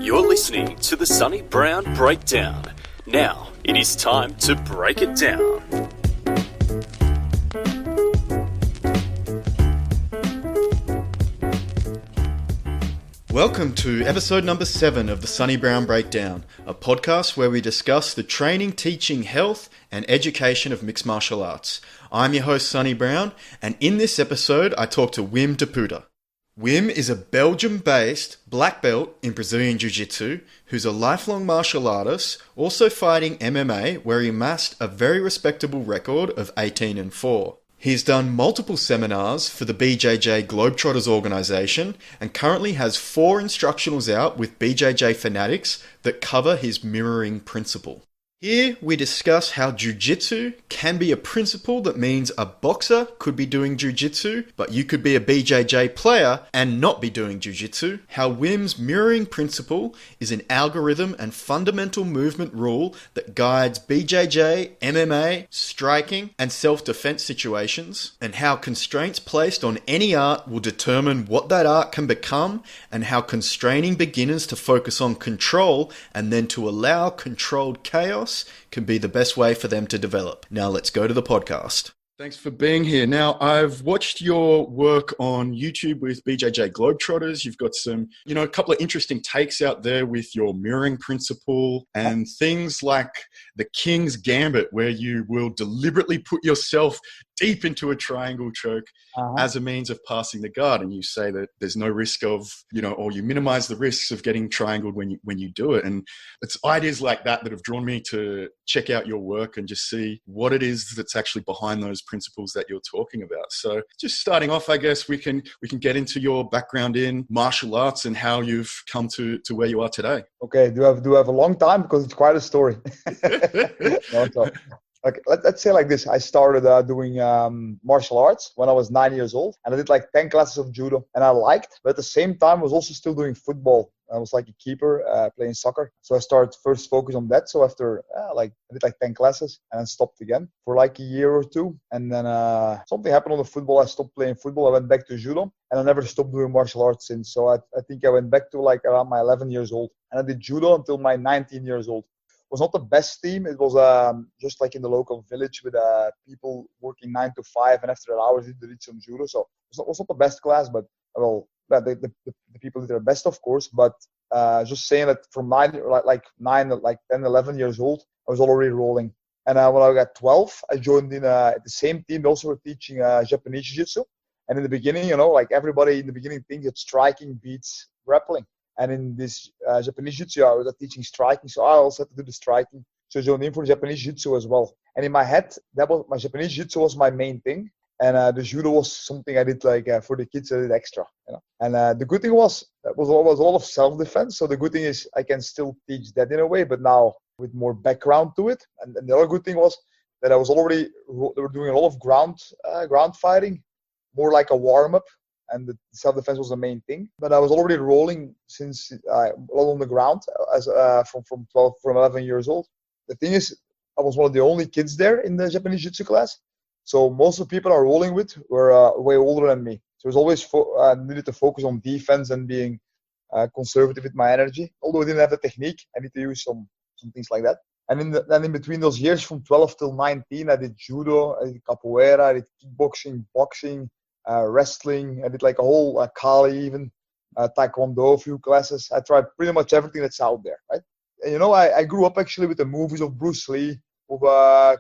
You're listening to the Sonny Brown Breakdown. Now, it is time to break it down. Welcome to episode number 7 of the Sonny Brown Breakdown, a podcast where we discuss the training, teaching, health, and education of mixed martial arts. I'm your host, Sonny Brown, and in this episode, I talk to Wim Deputter. Wim is a Belgium-based black belt in Brazilian Jiu-Jitsu who's a lifelong martial artist, also fighting MMA, where he amassed a very respectable record of 18-4. He's done multiple seminars for the BJJ Globetrotters organisation and currently has 4 instructionals out with BJJ fanatics that cover his mirroring principle. Here we discuss how Jiu-Jitsu can be a principle that means a boxer could be doing Jiu-Jitsu, but you could be a BJJ player and not be doing Jiu-Jitsu, how Wim's mirroring principle is an algorithm and fundamental movement rule that guides BJJ, MMA, striking, and self-defense situations, and how constraints placed on any art will determine what that art can become, and how constraining beginners to focus on control and then to allow controlled chaos can be the best way for them to develop. Now let's go to the podcast. Thanks for being here. Now, I've watched your work on YouTube with BJJ Globetrotters. You've got some, a couple of interesting takes out there with your mirroring principle and things like the King's Gambit, where you will deliberately put yourself deep into a triangle choke as a means of passing the guard. And you say that there's no risk of, or you minimize the risks of getting triangled when you do it. And it's ideas like that that have drawn me to check out your work and just see what it is that's actually behind those principles that you're talking about. So just starting off, I guess we can get into your background in martial arts and how you've come to where you are today. Okay, do I have a long time? Because it's quite a story. Let's say like this. I started doing martial arts when I was 9 years old, and I did like 10 classes of judo, and I liked, but at the same time I was also still doing football. I was like a keeper playing soccer. So I started first focus on that. So after I did like 10 classes and then stopped again for like a year or two. And then something happened on the football. I stopped playing football. I went back to judo and I never stopped doing martial arts since. So I think I went back to like around my 11 years old, and I did judo until my 19 years old. It was not the best team. It was just like in the local village with people working 9 to 5, and after an hour they did some judo. So it was not the best class, but the people did their best, of course. But just saying that from 10, 11 years old, I was already rolling. And when I got 12, I joined in the same team. They also were teaching Japanese Jiu-Jitsu. And in the beginning, like everybody in the beginning thinks that striking beats grappling. And in this Japanese Jiu-Jitsu, I was teaching striking, so I also had to do the striking. So I joined in for Japanese Jiu-Jitsu as well. And in my head, my Japanese Jiu-Jitsu was my main thing. And the judo was something I did for the kids. I did extra, And the good thing was that was always a lot of self-defense. So the good thing is I can still teach that in a way, but now with more background to it. And the other good thing was that I was they were doing a lot of ground fighting, more like a warm-up. And the self-defense was the main thing. But I was already rolling since a lot on the ground from 11 years old. The thing is, I was one of the only kids there in the Japanese Jiu-Jitsu class. So most of the people I was rolling with were way older than me. So it was always needed to focus on defense and being conservative with my energy. Although I didn't have the technique, I need to use some things like that. And then in between those years, from 12 till 19, I did judo, I did capoeira, I did kickboxing, boxing, wrestling. I did like a whole Kali, even taekwondo, a few classes. I tried pretty much everything that's out there, right? And I grew up actually with the movies of Bruce Lee, of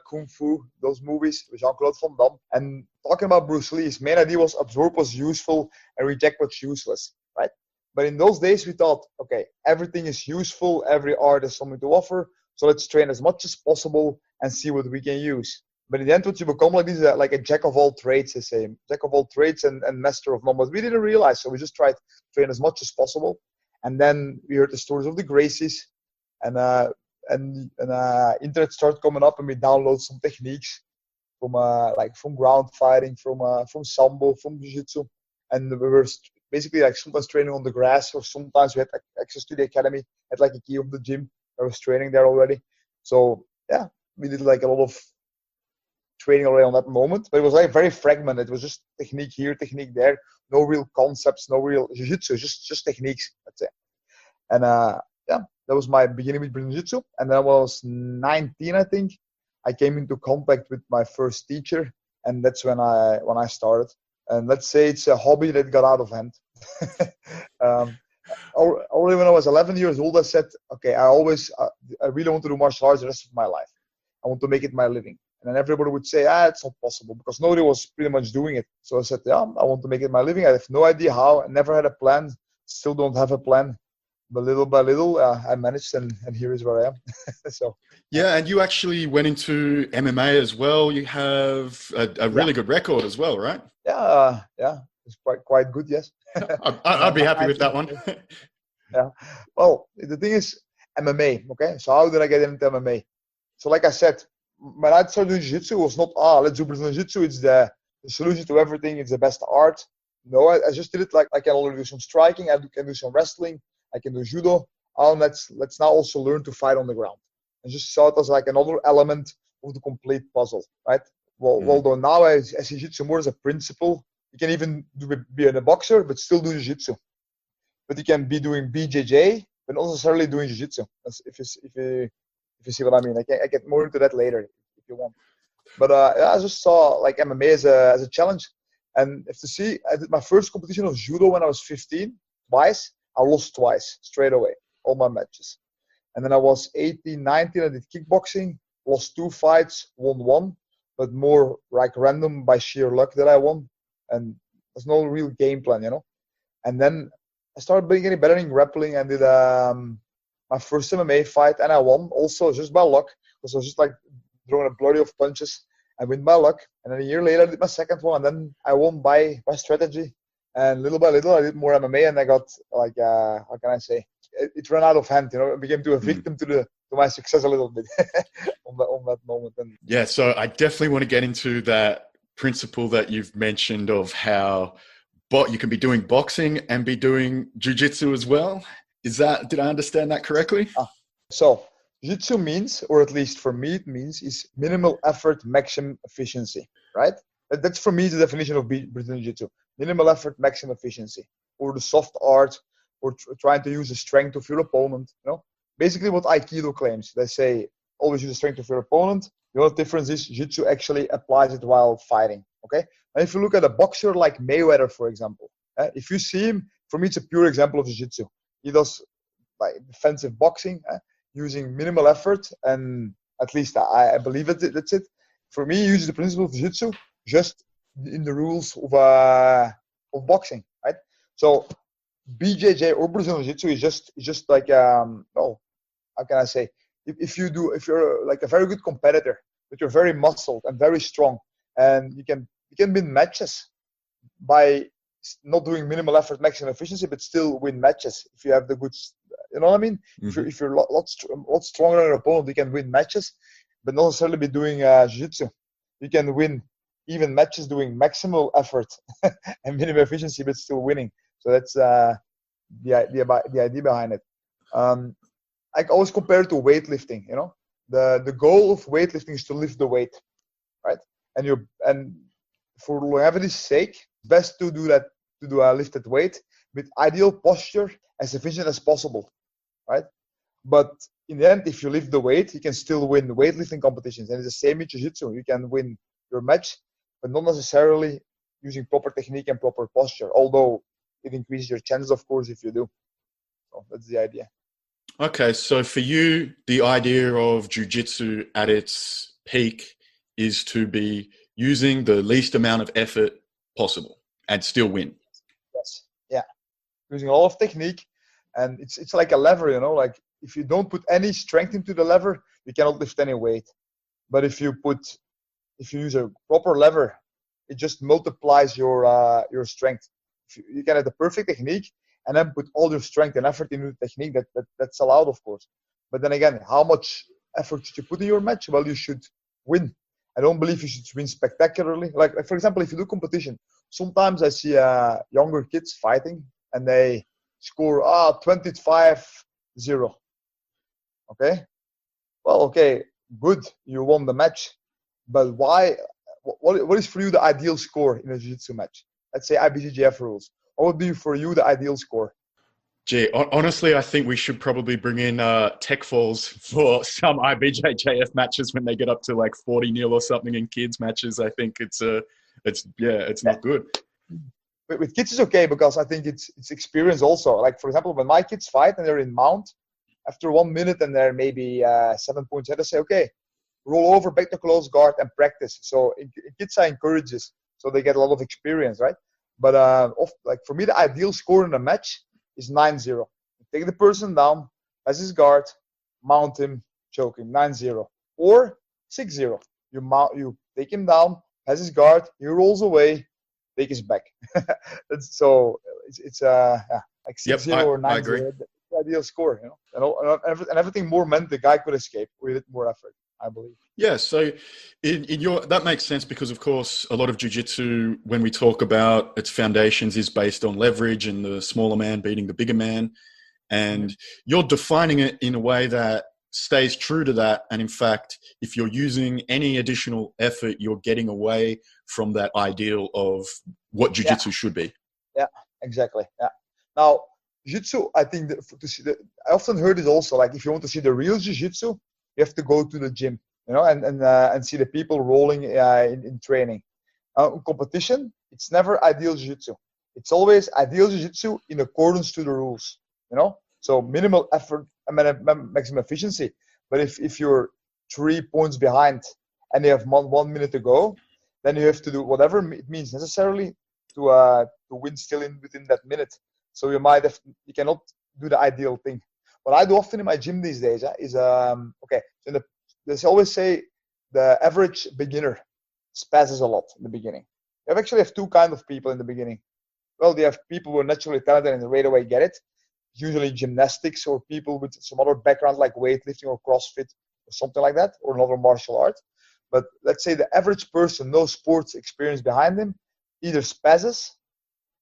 Kung Fu, those movies with Jean-Claude Van Damme. And talking about Bruce Lee, his main idea was absorb what's useful and reject what's useless, right? But in those days we thought, okay, everything is useful, every art has something to offer, so let's train as much as possible and see what we can use. But in the end, what you become like this is like a jack of all trades, the same. Jack of all trades and master of none. But we didn't realize, so we just tried to train as much as possible. And then we heard the stories of the Gracies, and internet started coming up, and we downloaded some techniques from ground fighting, from sambo, from jiu-jitsu, and we were basically like sometimes training on the grass, or sometimes we had access to the academy, had like a key of the gym. I was training there already, so yeah, we did like a lot of training already on that moment, but it was like very fragmented. It was just technique here, technique there, no real concepts, no real jiu-jitsu, just techniques, that's it. And yeah, that was my beginning with Brazilian Jiu-Jitsu. And then I was 19, I think. I came into contact with my first teacher, and that's when I started. And let's say it's a hobby that got out of hand. Already when I was 11 years old, I said, okay, I really want to do martial arts the rest of my life. I want to make it my living. And then everybody would say, it's not possible, because nobody was pretty much doing it. So I said, yeah, I want to make it my living. I have no idea how. I never had a plan. Still don't have a plan. But little by little, I managed, and here is where I am. So. Yeah, and you actually went into MMA as well. You have a really good record as well, right? Yeah, it's quite good, yes. I'd be happy with that one. Yeah. Well, the thing is, MMA, okay? So how did I get into MMA? So like I said, when I started doing Jiu-Jitsu, it was not, let's do Brazilian Jiu-Jitsu. It's the solution to everything. It's the best art. No, I just did it like I can already do some striking. I can do some wrestling. I can do judo. Let's now also learn to fight on the ground. And just saw it as like another element of the complete puzzle, right? Well, although now I see Jiu-Jitsu more as a principle. You can even be a boxer, but still do Jiu-Jitsu. But you can be doing BJJ, but not necessarily doing Jiu-Jitsu. If you see what I mean. I get more into that later if you want. But I just saw like MMA as a challenge. And if to see, I did my first competition of judo when I was 15, twice. I lost twice, straight away, all my matches. And then I was 18, 19, I did kickboxing, lost 2 fights, won 1, but more like random by sheer luck that I won. And there's no real game plan, And then I started getting better in grappling and did my first MMA fight, and I won also just by luck, because I was just like throwing a blurry of punches and win by luck. And then a year later I did my second one, and then I won by strategy. And little by little, I did more MMA, and I got like, how can I say? It ran out of hand, I became a victim to my success a little bit on that moment. And yeah, so I definitely want to get into that principle that you've mentioned of how you can be doing boxing and be doing jiu-jitsu as well. Did I understand that correctly? So jiu-jitsu means, or at least for me it means, is minimal effort, maximum efficiency, right? That's for me the definition of Brazilian Jiu-Jitsu. Minimal effort, maximum efficiency, or the soft art, or trying to use the strength of your opponent. Basically what Aikido claims. They say always use the strength of your opponent. The only difference is Jiu-Jitsu actually applies it while fighting. Okay, and if you look at a boxer like Mayweather, for example, if you see him, for me it's a pure example of Jiu-Jitsu. He does like defensive boxing using minimal effort, and at least I believe it. That's it. For me, he uses the principle of Jiu-Jitsu just in the rules of boxing, right? So BJJ or Brazilian Jiu-Jitsu is just like how can I say? If you're like a very good competitor, but you're very muscled and very strong, and you can win matches by not doing minimal effort, maximum efficiency, but still win matches if you have the good. You know what I mean? Mm-hmm. If you're a lot stronger than your opponent, you can win matches, but not necessarily be doing jiu-jitsu. You can win even matches doing maximal effort and minimum efficiency, but still winning. So that's the idea behind it. I always compare it to weightlifting. The goal of weightlifting is to lift the weight, right? And for longevity's sake, best to do that, to do a lifted weight with ideal posture as efficient as possible, right? But in the end, if you lift the weight, you can still win weightlifting competitions. And it's the same in jiu-jitsu. You can win your match, but not necessarily using proper technique and proper posture, although it increases your chances, of course, if you do. So that's the idea. Okay, so for you, the idea of jiu-jitsu at its peak is to be using the least amount of effort possible and still win. Yes, yeah. Using a lot of technique, and it's like a lever, like if you don't put any strength into the lever, you cannot lift any weight. But if you use a proper lever, it just multiplies your strength. You can have the perfect technique and then put all your strength and effort into the technique. That's allowed, of course. But then again, how much effort should you put in your match? Well, you should win. I don't believe you should win spectacularly. Like for example, if you do competition, sometimes I see younger kids fighting and they score 25-0. Okay? Well, okay, good. You won the match. But why? What is for you the ideal score in a jiu-jitsu match? Let's say IBJJF rules. What would be for you the ideal score? Gee, honestly, I think we should probably bring in tech falls for some IBJJF matches when they get up to like 40-0 or something in kids matches. I think it's not good. With kids, it's okay because I think it's experience also. Like, for example, when my kids fight and they're in mount, after 1 minute and they're maybe 7 points ahead, I say, okay, roll over, back to close guard and practice. So in kids, I encourage this so they get a lot of experience, right? But like for me, the ideal score in a match is 9-0. Take the person down, pass his guard, mount him, choke him, 9-0. Or 6-0. You take him down, pass his guard, he rolls away, take his back. It's like 6-0 or 9-0. I agree. That's the ideal score, you know. And everything more meant the guy could escape with more effort, I believe. Yeah, so that makes sense because, of course, a lot of jiu-jitsu, when we talk about its foundations, is based on leverage and the smaller man beating the bigger man. And you're defining it in a way that stays true to that. And in fact, if you're using any additional effort, you're getting away from that ideal of what jiu-jitsu should be. Yeah, exactly. Yeah. Now, jiu-jitsu, I think I often heard it also, like if you want to see the real jiu-jitsu, you have to go to the gym, you know, and see the people rolling in training. In competition, it's never ideal jiu-jitsu. It's always ideal jiu-jitsu in accordance to the rules, you know. So minimal effort and maximum efficiency. But if you're 3 points behind and you have 1 minute to go, then you have to do whatever it means necessarily to win still within that minute. So you cannot do the ideal thing. What I do often in my gym these days is okay. So they always say the average beginner spazzes a lot in the beginning. You actually have two kinds of people in the beginning. Well, you have people who are naturally talented and right away get it. Usually gymnastics or people with some other backgrounds like weightlifting or CrossFit or something like that, or another martial art. But let's say the average person, no sports experience behind him, either spazzes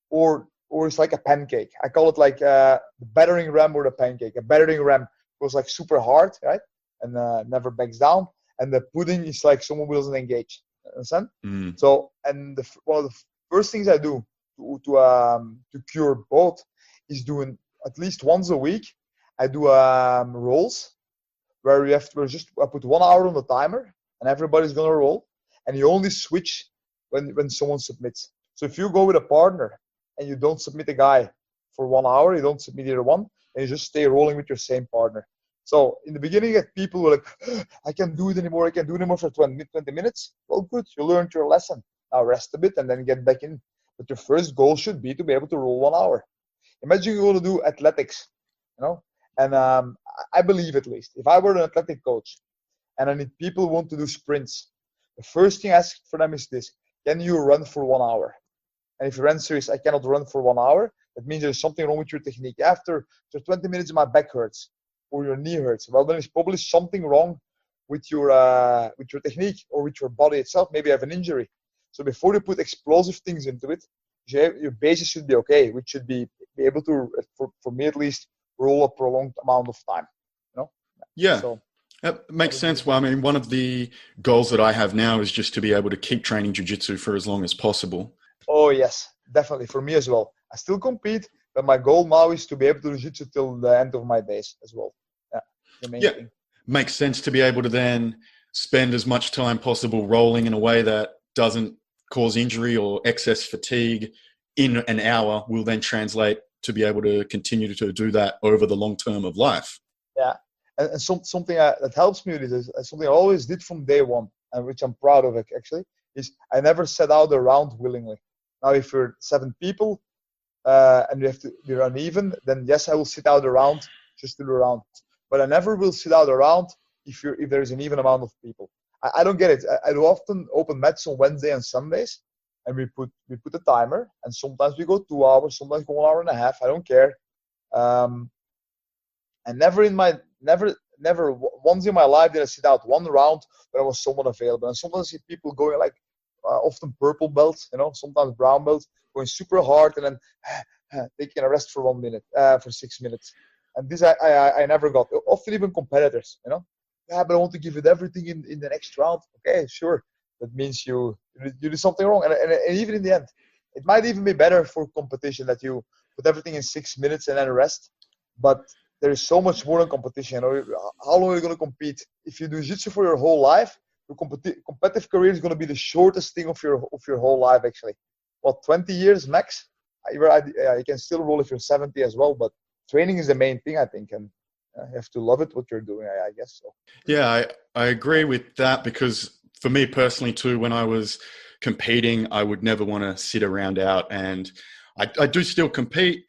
or it's like a pancake. I call it like the battering ram or the pancake. A battering ram goes like super hard, right? And never backs down. And the pudding is like someone who doesn't engage. Understand? So, and one of the first things I do to cure both is doing at least once a week. I do rolls where I put 1 hour on the timer and everybody's gonna roll, and you only switch when someone submits. So if you go with a partner and you don't submit a guy for 1 hour, you don't submit either one, and you just stay rolling with your same partner. So in the beginning, you get people who are like, I can't do it anymore for 20 minutes. Well, good, you learned your lesson. Now rest a bit and then get back in. But your first goal should be to be able to roll 1 hour. Imagine you want to do athletics, you know? And I believe, at least, if I were an athletic coach and I need people who want to do sprints, the first thing I ask for them is this: can you run for 1 hour? And if your answer is I cannot run for 1 hour, that means there's something wrong with your technique. After 20 minutes, my back hurts or your knee hurts. Well, then there's probably something wrong with your technique or with your body itself. Maybe you have an injury. So before you put explosive things into it, your basis should be okay, which should be able to, for me at least, roll a prolonged amount of time. You know? Yeah. So, that makes sense. Well, I mean, one of the goals that I have now is just to be able to keep training jiu-jitsu for as long as possible. Oh, yes, definitely. For me as well. I still compete, but my goal now is to be able to do jiu-jitsu till the end of my days as well. Yeah, the main thing. Makes sense to be able to then spend as much time possible rolling in a way that doesn't cause injury or excess fatigue in an hour will then translate to be able to continue to do that over the long term of life. Yeah. And something that helps me with this is something I always did from day one, and which I'm proud of actually, is I never set out a round willingly. Now, if you're 7 people and you have to be uneven, then yes, I will sit out a round just to do a round. But I never will sit out a round if there's an even amount of people. I don't get it. I do often open mats on Wednesday and Sundays, and we put a timer, and sometimes we go 2 hours, sometimes go 1 hour and a half. I don't care. And never once in my life did I sit out one round when there was someone available. And sometimes I see people going like often purple belts, you know, sometimes brown belts, going super hard and then taking a rest for 1 minute, for 6 minutes. And this I never got. Often even competitors, you know. Yeah, but I want to give it everything in the next round. Okay, sure. that means you do something wrong. And even in the end, it might even be better for competition that you put everything in 6 minutes and then rest. But there is so much more than competition. How long are you going to compete? If you do jiu-jitsu for your whole life, your competitive career is going to be the shortest thing of your whole life, actually. What, 20 years max? You can still roll if you're 70 as well, but training is the main thing, I think, and you have to love it, what you're doing, I guess so. Yeah, I agree with that, because for me personally too, when I was competing, I would never want to sit around out, and I do still compete,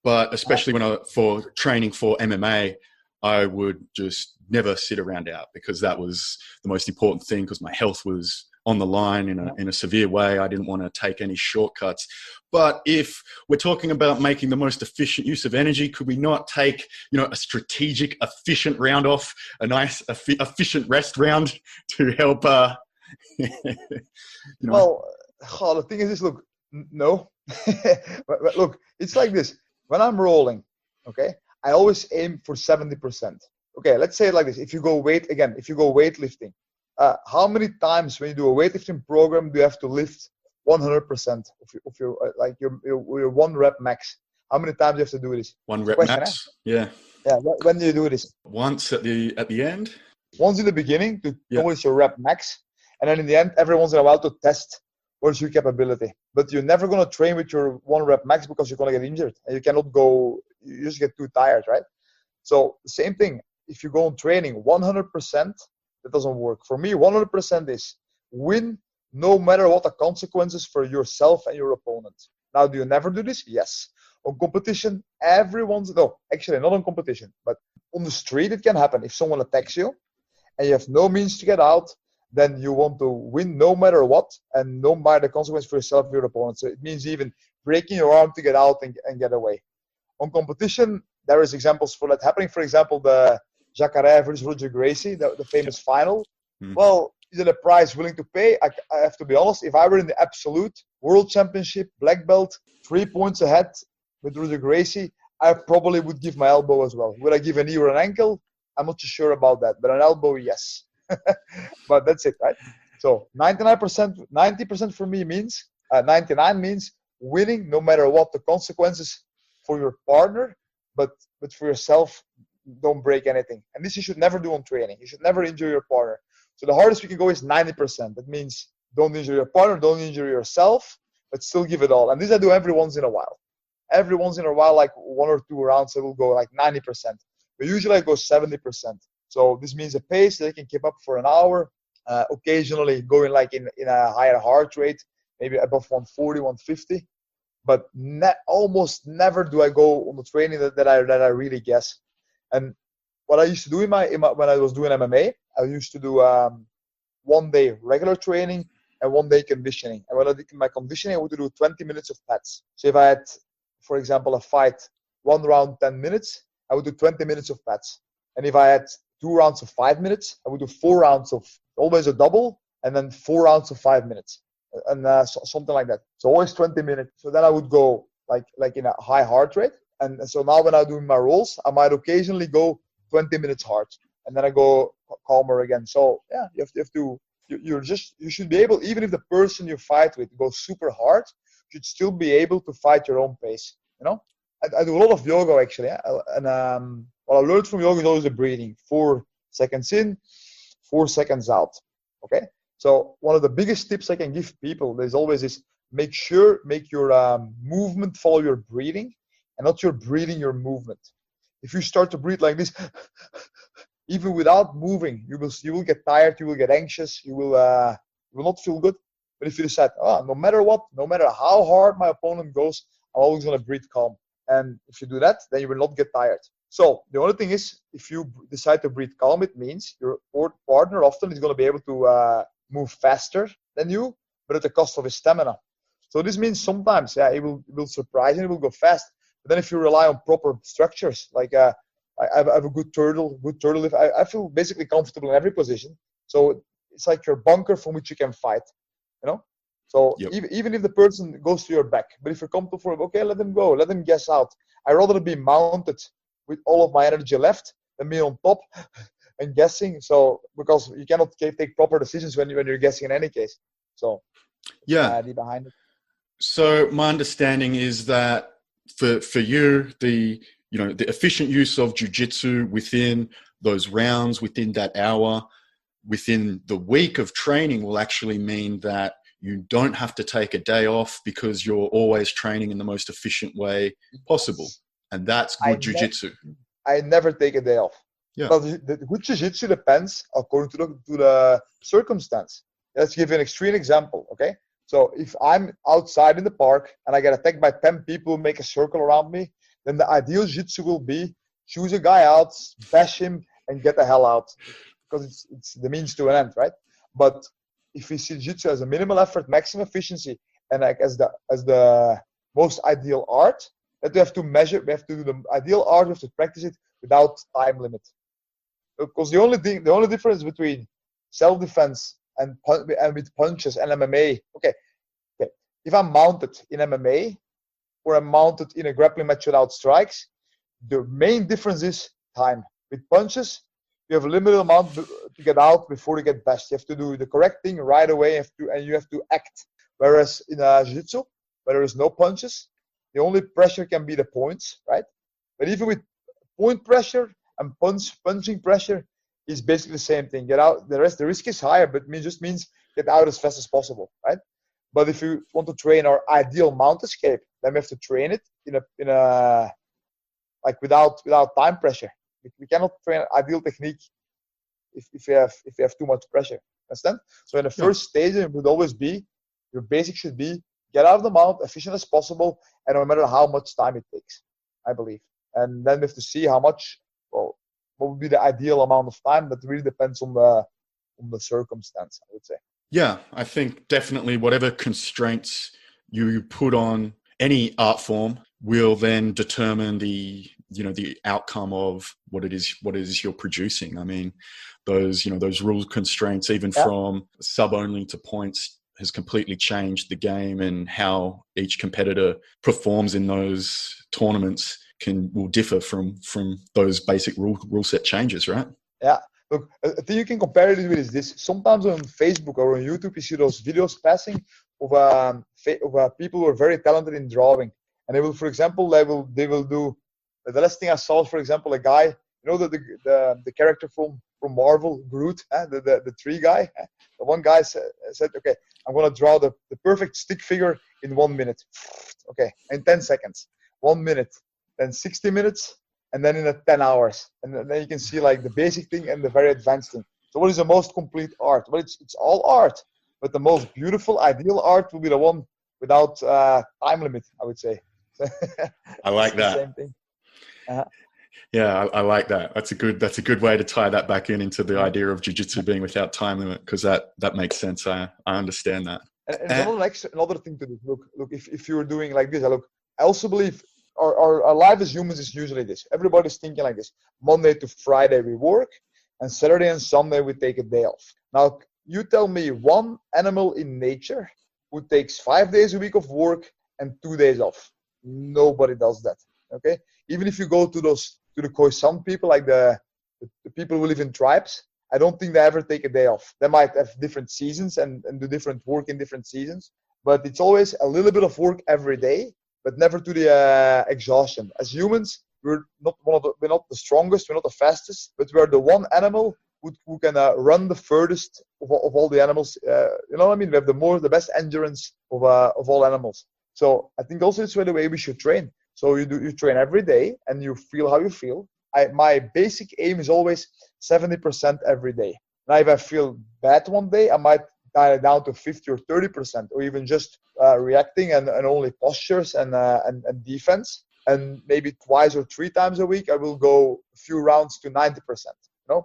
but especially for training for MMA, I would just never sit around out, because that was the most important thing, because my health was on the line in a severe way. I didn't want to take any shortcuts. But if we're talking about making the most efficient use of energy, could we not take, a strategic, efficient round off, a nice, efficient rest round to help? Well, the thing is this, look, no. but look, it's like this. When I'm rolling, okay, I always aim for 70%. Okay, let's say it like this. If you go weightlifting, how many times when you do a weightlifting program do you have to lift 100% of your 1 rep max? How many times do you have to do this? One rep max. Yeah. Yeah. When do you do this? Once at the end. Once in the beginning to notice your rep max, and then in the end, every once in a while to test what's your capability. But you're never gonna train with your 1 rep max, because you're gonna get injured and you cannot go. You just get too tired, right? So the same thing. If you go on training 100%, that doesn't work. For me, 100% is win no matter what the consequences for yourself and your opponent. Now, do you never do this? Yes. On competition, actually not on competition, but on the street it can happen. If someone attacks you and you have no means to get out, then you want to win no matter what, and no matter the consequence for yourself and your opponent. So it means even breaking your arm to get out and get away. On competition, there is examples for that happening. For example, the Jacare versus Roger Gracie, the famous final. Mm-hmm. Well, is it a price willing to pay? I have to be honest. If I were in the absolute world championship, black belt, 3 points ahead with Roger Gracie, I probably would give my elbow as well. Would I give a knee or an ankle? I'm not too sure about that, but an elbow, yes. But that's it, right? So 99%, 90% for me means, 99 means winning no matter what the consequences for your partner, but for yourself, don't break anything. And this you should never do on training. You should never injure your partner. So the hardest we can go is 90%. That means don't injure your partner, don't injure yourself, but still give it all. And this I do every once in a while. Every once in a while, like 1 or 2 rounds, I will go like 90%. But usually I go 70%. So this means a pace that I can keep up for an hour, occasionally going like in a higher heart rate, maybe above 140, 150. But almost never do I go on the training that I really guess. And what I used to do when I was doing MMA, I used to do 1 day regular training and 1 day conditioning. And when I did my conditioning, I would do 20 minutes of pads. So if I had, for example, a fight, 1 round 10 minutes, I would do 20 minutes of pads. And if I had 2 rounds of 5 minutes, I would do 4 rounds of always a double, and then 4 rounds of 5 minutes, and something like that. So always 20 minutes. So then I would go like in a high heart rate. And so now when I'm doing my rolls, I might occasionally go 20 minutes hard, and then I go calmer again. So yeah, you should be able, even if the person you fight with goes super hard, you should still be able to fight your own pace. I do a lot of yoga actually, and what I learned from yoga is always the breathing. 4 seconds in, 4 seconds out. Okay. So one of the biggest tips I can give people is always make your movement follow your breathing, and not your breathing your movement. If you start to breathe like this, even without moving, you will get tired, you will get anxious, you will not feel good. But if you decide, no matter what, no matter how hard my opponent goes, I'm always going to breathe calm. And if you do that, then you will not get tired. So the only thing is, if you decide to breathe calm, it means your partner often is going to be able to move faster than you, but at the cost of his stamina. So this means sometimes, it will surprise you, it will go fast. But then if you rely on proper structures, like I have a good turtle lift, I feel basically comfortable in every position. So it's like your bunker from which you can fight, So even if the person goes to your back, but if you're comfortable for him, okay, let him go, let him guess out. I'd rather be mounted with all of my energy left than be on top and guessing. So because you cannot take proper decisions when you're guessing in any case. So yeah, the idea behind it. So my understanding is that for you, the efficient use of jiu-jitsu within those rounds, within that hour, within the week of training will actually mean that you don't have to take a day off because you're always training in the most efficient way possible. And that's good jiu-jitsu. I never take a day off. Yeah. But the good jiu-jitsu depends according to the circumstance. Let's give you an extreme example, okay? So if I'm outside in the park and I get attacked by 10 people who make a circle around me, then the ideal jiu-jitsu will be choose a guy out, bash him, and get the hell out. Because it's the means to an end, right? But if we see jiu-jitsu as a minimal effort, maximum efficiency, and like as the most ideal art, that we have to measure, we have to do the ideal art, we have to practice it without time limit. Because the only difference between self-defense and with punches and MMA, okay, if I'm mounted in MMA or I'm mounted in a grappling match without strikes, the main difference is time. With punches, you have a limited amount to get out before you get bashed. You have to do the correct thing right away, and you have to act. Whereas in jiu-jitsu, where there is no punches, the only pressure can be the points, right? But even with point pressure and punching pressure is basically the same thing. Get out. The risk is higher, but it just means get out as fast as possible, right? But if you want to train our ideal mount escape, then we have to train it in a like without time pressure. We cannot train ideal technique if we have too much pressure. Understand? So in the first stage, it would always be your basic should be get out of the mount efficient as possible, and no matter how much time it takes, I believe. And then we have to see how much. Well, what would be the ideal amount of time? That really depends on the circumstance, I would say. Yeah, I think definitely whatever constraints you put on any art form will then determine the outcome of what it is you're producing. I mean, those rule constraints, even from sub only to points, has completely changed the game, and how each competitor performs in those tournaments will differ from those basic rule set changes, right? Yeah. Look, I think you can compare it with this. Sometimes on Facebook or on YouTube, you see those videos passing of people who are very talented in drawing, and they will, for example, they will do the last thing I saw, for example, a guy, the character from Marvel, Groot, the tree guy. The one guy said, okay, I'm gonna draw the perfect stick figure in 1 minute. Okay, in 10 seconds, 1 minute, then 60 minutes. And then in 10 hours. And then you can see like the basic thing and the very advanced thing. So what is the most complete art? Well, it's all art. But the most beautiful, ideal art will be the one without time limit, I would say. I like that. Same thing. Uh-huh. Yeah, I like that. That's a good way to tie that back into the idea of jiu-jitsu being without time limit, because that makes sense. I understand that. And another thing to do. Look, if you're doing like this, I also believe our life as humans is usually this. Everybody's thinking like this. Monday to Friday we work, and Saturday and Sunday we take a day off. Now, you tell me one animal in nature who takes 5 days a week of work and 2 days off. Nobody does that. Okay? Even if you go to the Khoisan people, like the people who live in tribes, I don't think they ever take a day off. They might have different seasons and do different work in different seasons, but it's always a little bit of work every day, but never to the exhaustion. As humans, we're not the strongest, we're not the fastest, but we're the one animal who can run the furthest of all the animals. You know what I mean? We have the best endurance of all animals. So I think also it's the way we should train. So you train every day and you feel how you feel. My basic aim is always 70% every day. Now, if I feel bad one day, I might dial it down to 50 or 30%, or even just reacting and only postures and defense. And maybe 2 or 3 times a week, I will go a few rounds to 90%.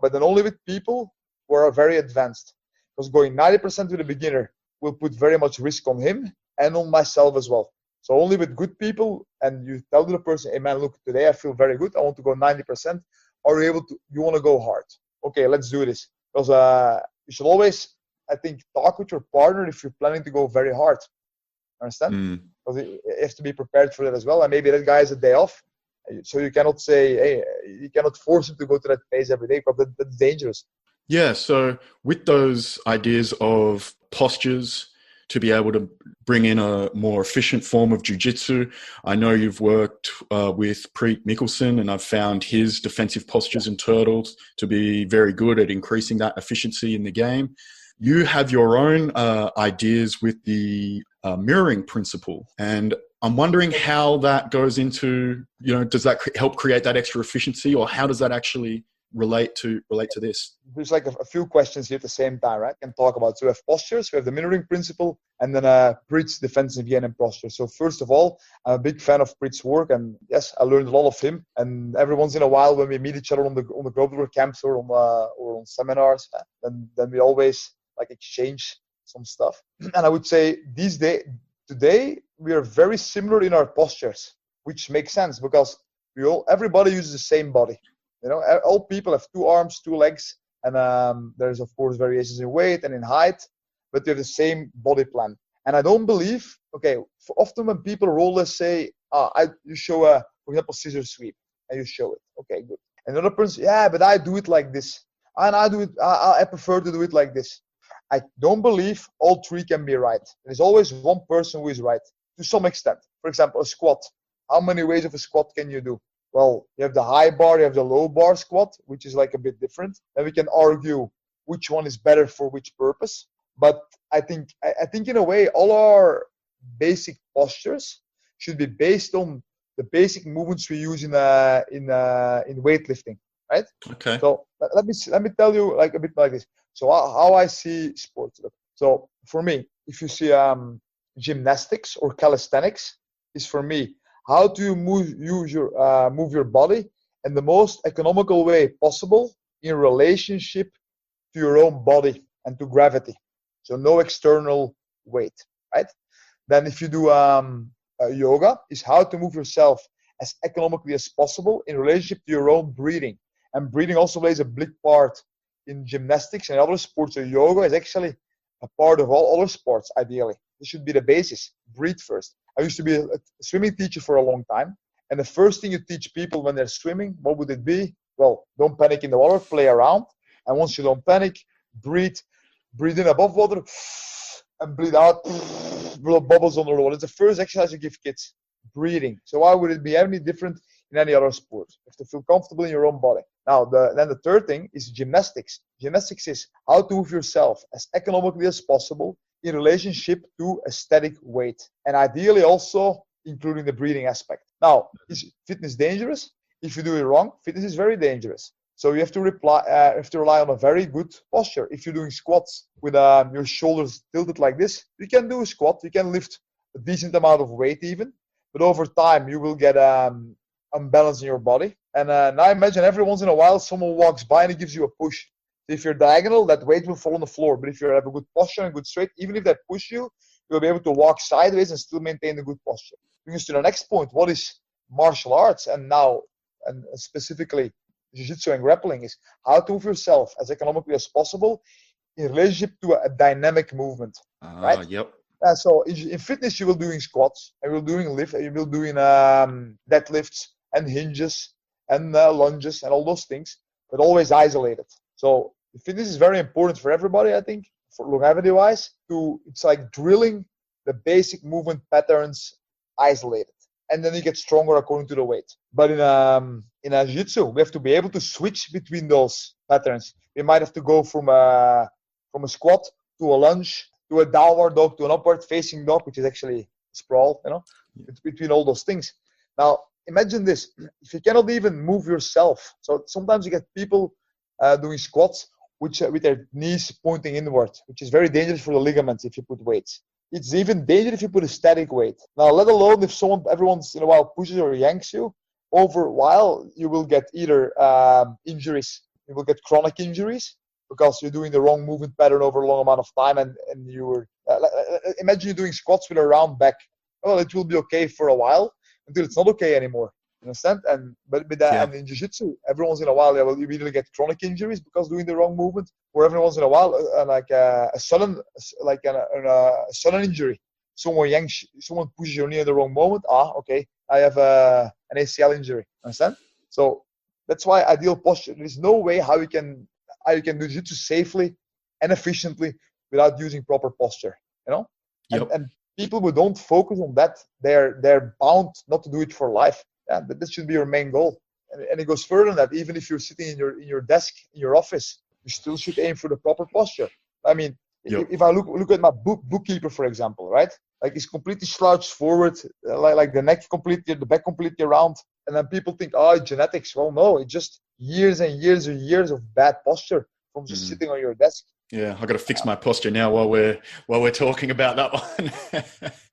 But then only with people who are very advanced. Because going 90% with a beginner will put very much risk on him and on myself as well. So only with good people, and you tell the person, hey man, look, today I feel very good. I want to go 90%. Are you want to go hard? Okay, let's do this. Because you should always, I think, talk with your partner if you're planning to go very hard. Understand? Because you have to be prepared for that as well. And maybe that guy has a day off, So you cannot say, hey, you cannot force him to go to that pace every day, because that's dangerous. Yeah, so with those ideas of postures to be able to bring in a more efficient form of jiu-jitsu, I know you've worked with Preet Mikkelsen, and I've found his defensive postures and turtles to be very good at increasing that efficiency in the game. You have your own ideas with the mirroring principle, and I'm wondering how that goes into, does that help create that extra efficiency, or how does that actually relate to this? There's like a few questions here at the same time, right? Can talk about. So we have postures, we have the mirroring principle, and then Preet's defensive yen and posture. So first of all, I'm a big fan of Preet's work, and yes, I learned a lot of him. And every once in a while, when we meet each other on the global camps or on seminars, then we always like exchange some stuff. And I would say today we are very similar in our postures, which makes sense because everybody uses the same body. All people have 2 arms, 2 legs, and there's of course variations in weight and in height, but they have the same body plan. And I don't believe, often when people roll, let's say, you show for example, scissor sweep, and you show it. Okay, good. And another person, yeah, but I do it like this, and I do it. I prefer to do it like this. I don't believe all 3 can be right. There's always one person who is right to some extent. For example, a squat. How many ways of a squat can you do? Well, you have the high bar, you have the low bar squat, which is like a bit different. Then we can argue which one is better for which purpose. But I think in a way, all our basic postures should be based on the basic movements we use in weightlifting, right? Okay. So let me tell you like a bit like this. So how I see sports. So for me, if you see gymnastics or calisthenics, is for me, how do you move your body in the most economical way possible in relationship to your own body and to gravity? So no external weight, right? Then if you do yoga, is how to move yourself as economically as possible in relationship to your own breathing. And breathing also plays a big part in gymnastics and other sports. So yoga is actually a part of all other sports, ideally. This should be the basis. Breathe first. I used to be a swimming teacher for a long time. And the first thing you teach people when they're swimming, what would it be? Well, don't panic in the water, play around. And once you don't panic, breathe in above water and breathe out, blow bubbles on the water. It's the first exercise you give kids, breathing. So why would it be any different in any other sport? You have to feel comfortable in your own body. Now, then the third thing is gymnastics. Gymnastics is how to move yourself as economically as possible in relationship to a static weight, and ideally also including the breathing aspect. Now, is fitness dangerous? If you do it wrong, fitness is very dangerous. So you have to rely on a very good posture. If you're doing squats with your shoulders tilted like this, you can do a squat. You can lift a decent amount of weight even, but over time you will get unbalance in your body. And now imagine every once in a while someone walks by and he gives you a push. If you're diagonal, that weight will fall on the floor. But if you have a good posture and good straight, even if they push you, you'll be able to walk sideways and still maintain the good posture. Brings us to the next point. What is martial arts? And specifically Jiu-Jitsu and grappling is how to move yourself as economically as possible in relationship to a dynamic movement. Right? Yep. So in fitness, you will doing squats, and you will doing deadlifts and hinges and lunges and all those things, but always isolated. So fitness is very important for everybody, I think, for longevity-wise. It's like drilling the basic movement patterns isolated, and then you get stronger according to the weight. But in a jiu-jitsu, we have to be able to switch between those patterns. We might have to go from a squat to a lunge to a downward dog to an upward facing dog, which is actually sprawl. It's between all those things. Now imagine this: if you cannot even move yourself, so sometimes you get people doing squats with their knees pointing inward, which is very dangerous for the ligaments if you put weights. It's even dangerous if you put a static weight. Now, let alone if someone every once in a while pushes or yanks you, over a while you will get either injuries, you will get chronic injuries because you're doing the wrong movement pattern over a long amount of time, and imagine you're doing squats with a round back. Well, it will be okay for a while until it's not okay anymore. You understand? And in jiu-jitsu, every once in a while, you either get chronic injuries because doing the wrong movement, or every once in a while, a sudden injury. Someone pushes your knee in the wrong moment. Okay, I have a an ACL injury. Understand? So that's why ideal posture. There is no way how you can do jiu-jitsu safely and efficiently without using proper posture. You know, and people who don't focus on that, they're bound not to do it for life. Yeah, that should be your main goal. And it goes further than that. Even if you're sitting in your desk in your office, you still should aim for the proper posture. I mean, if I look at my bookkeeper, for example, right? Like he's completely slouched forward, like the neck completely, the back completely around, and then people think, oh, it's genetics. Well, no, it's just years and years and years of bad posture from just sitting on your desk. Yeah, I got to fix my posture now while we're talking about that one.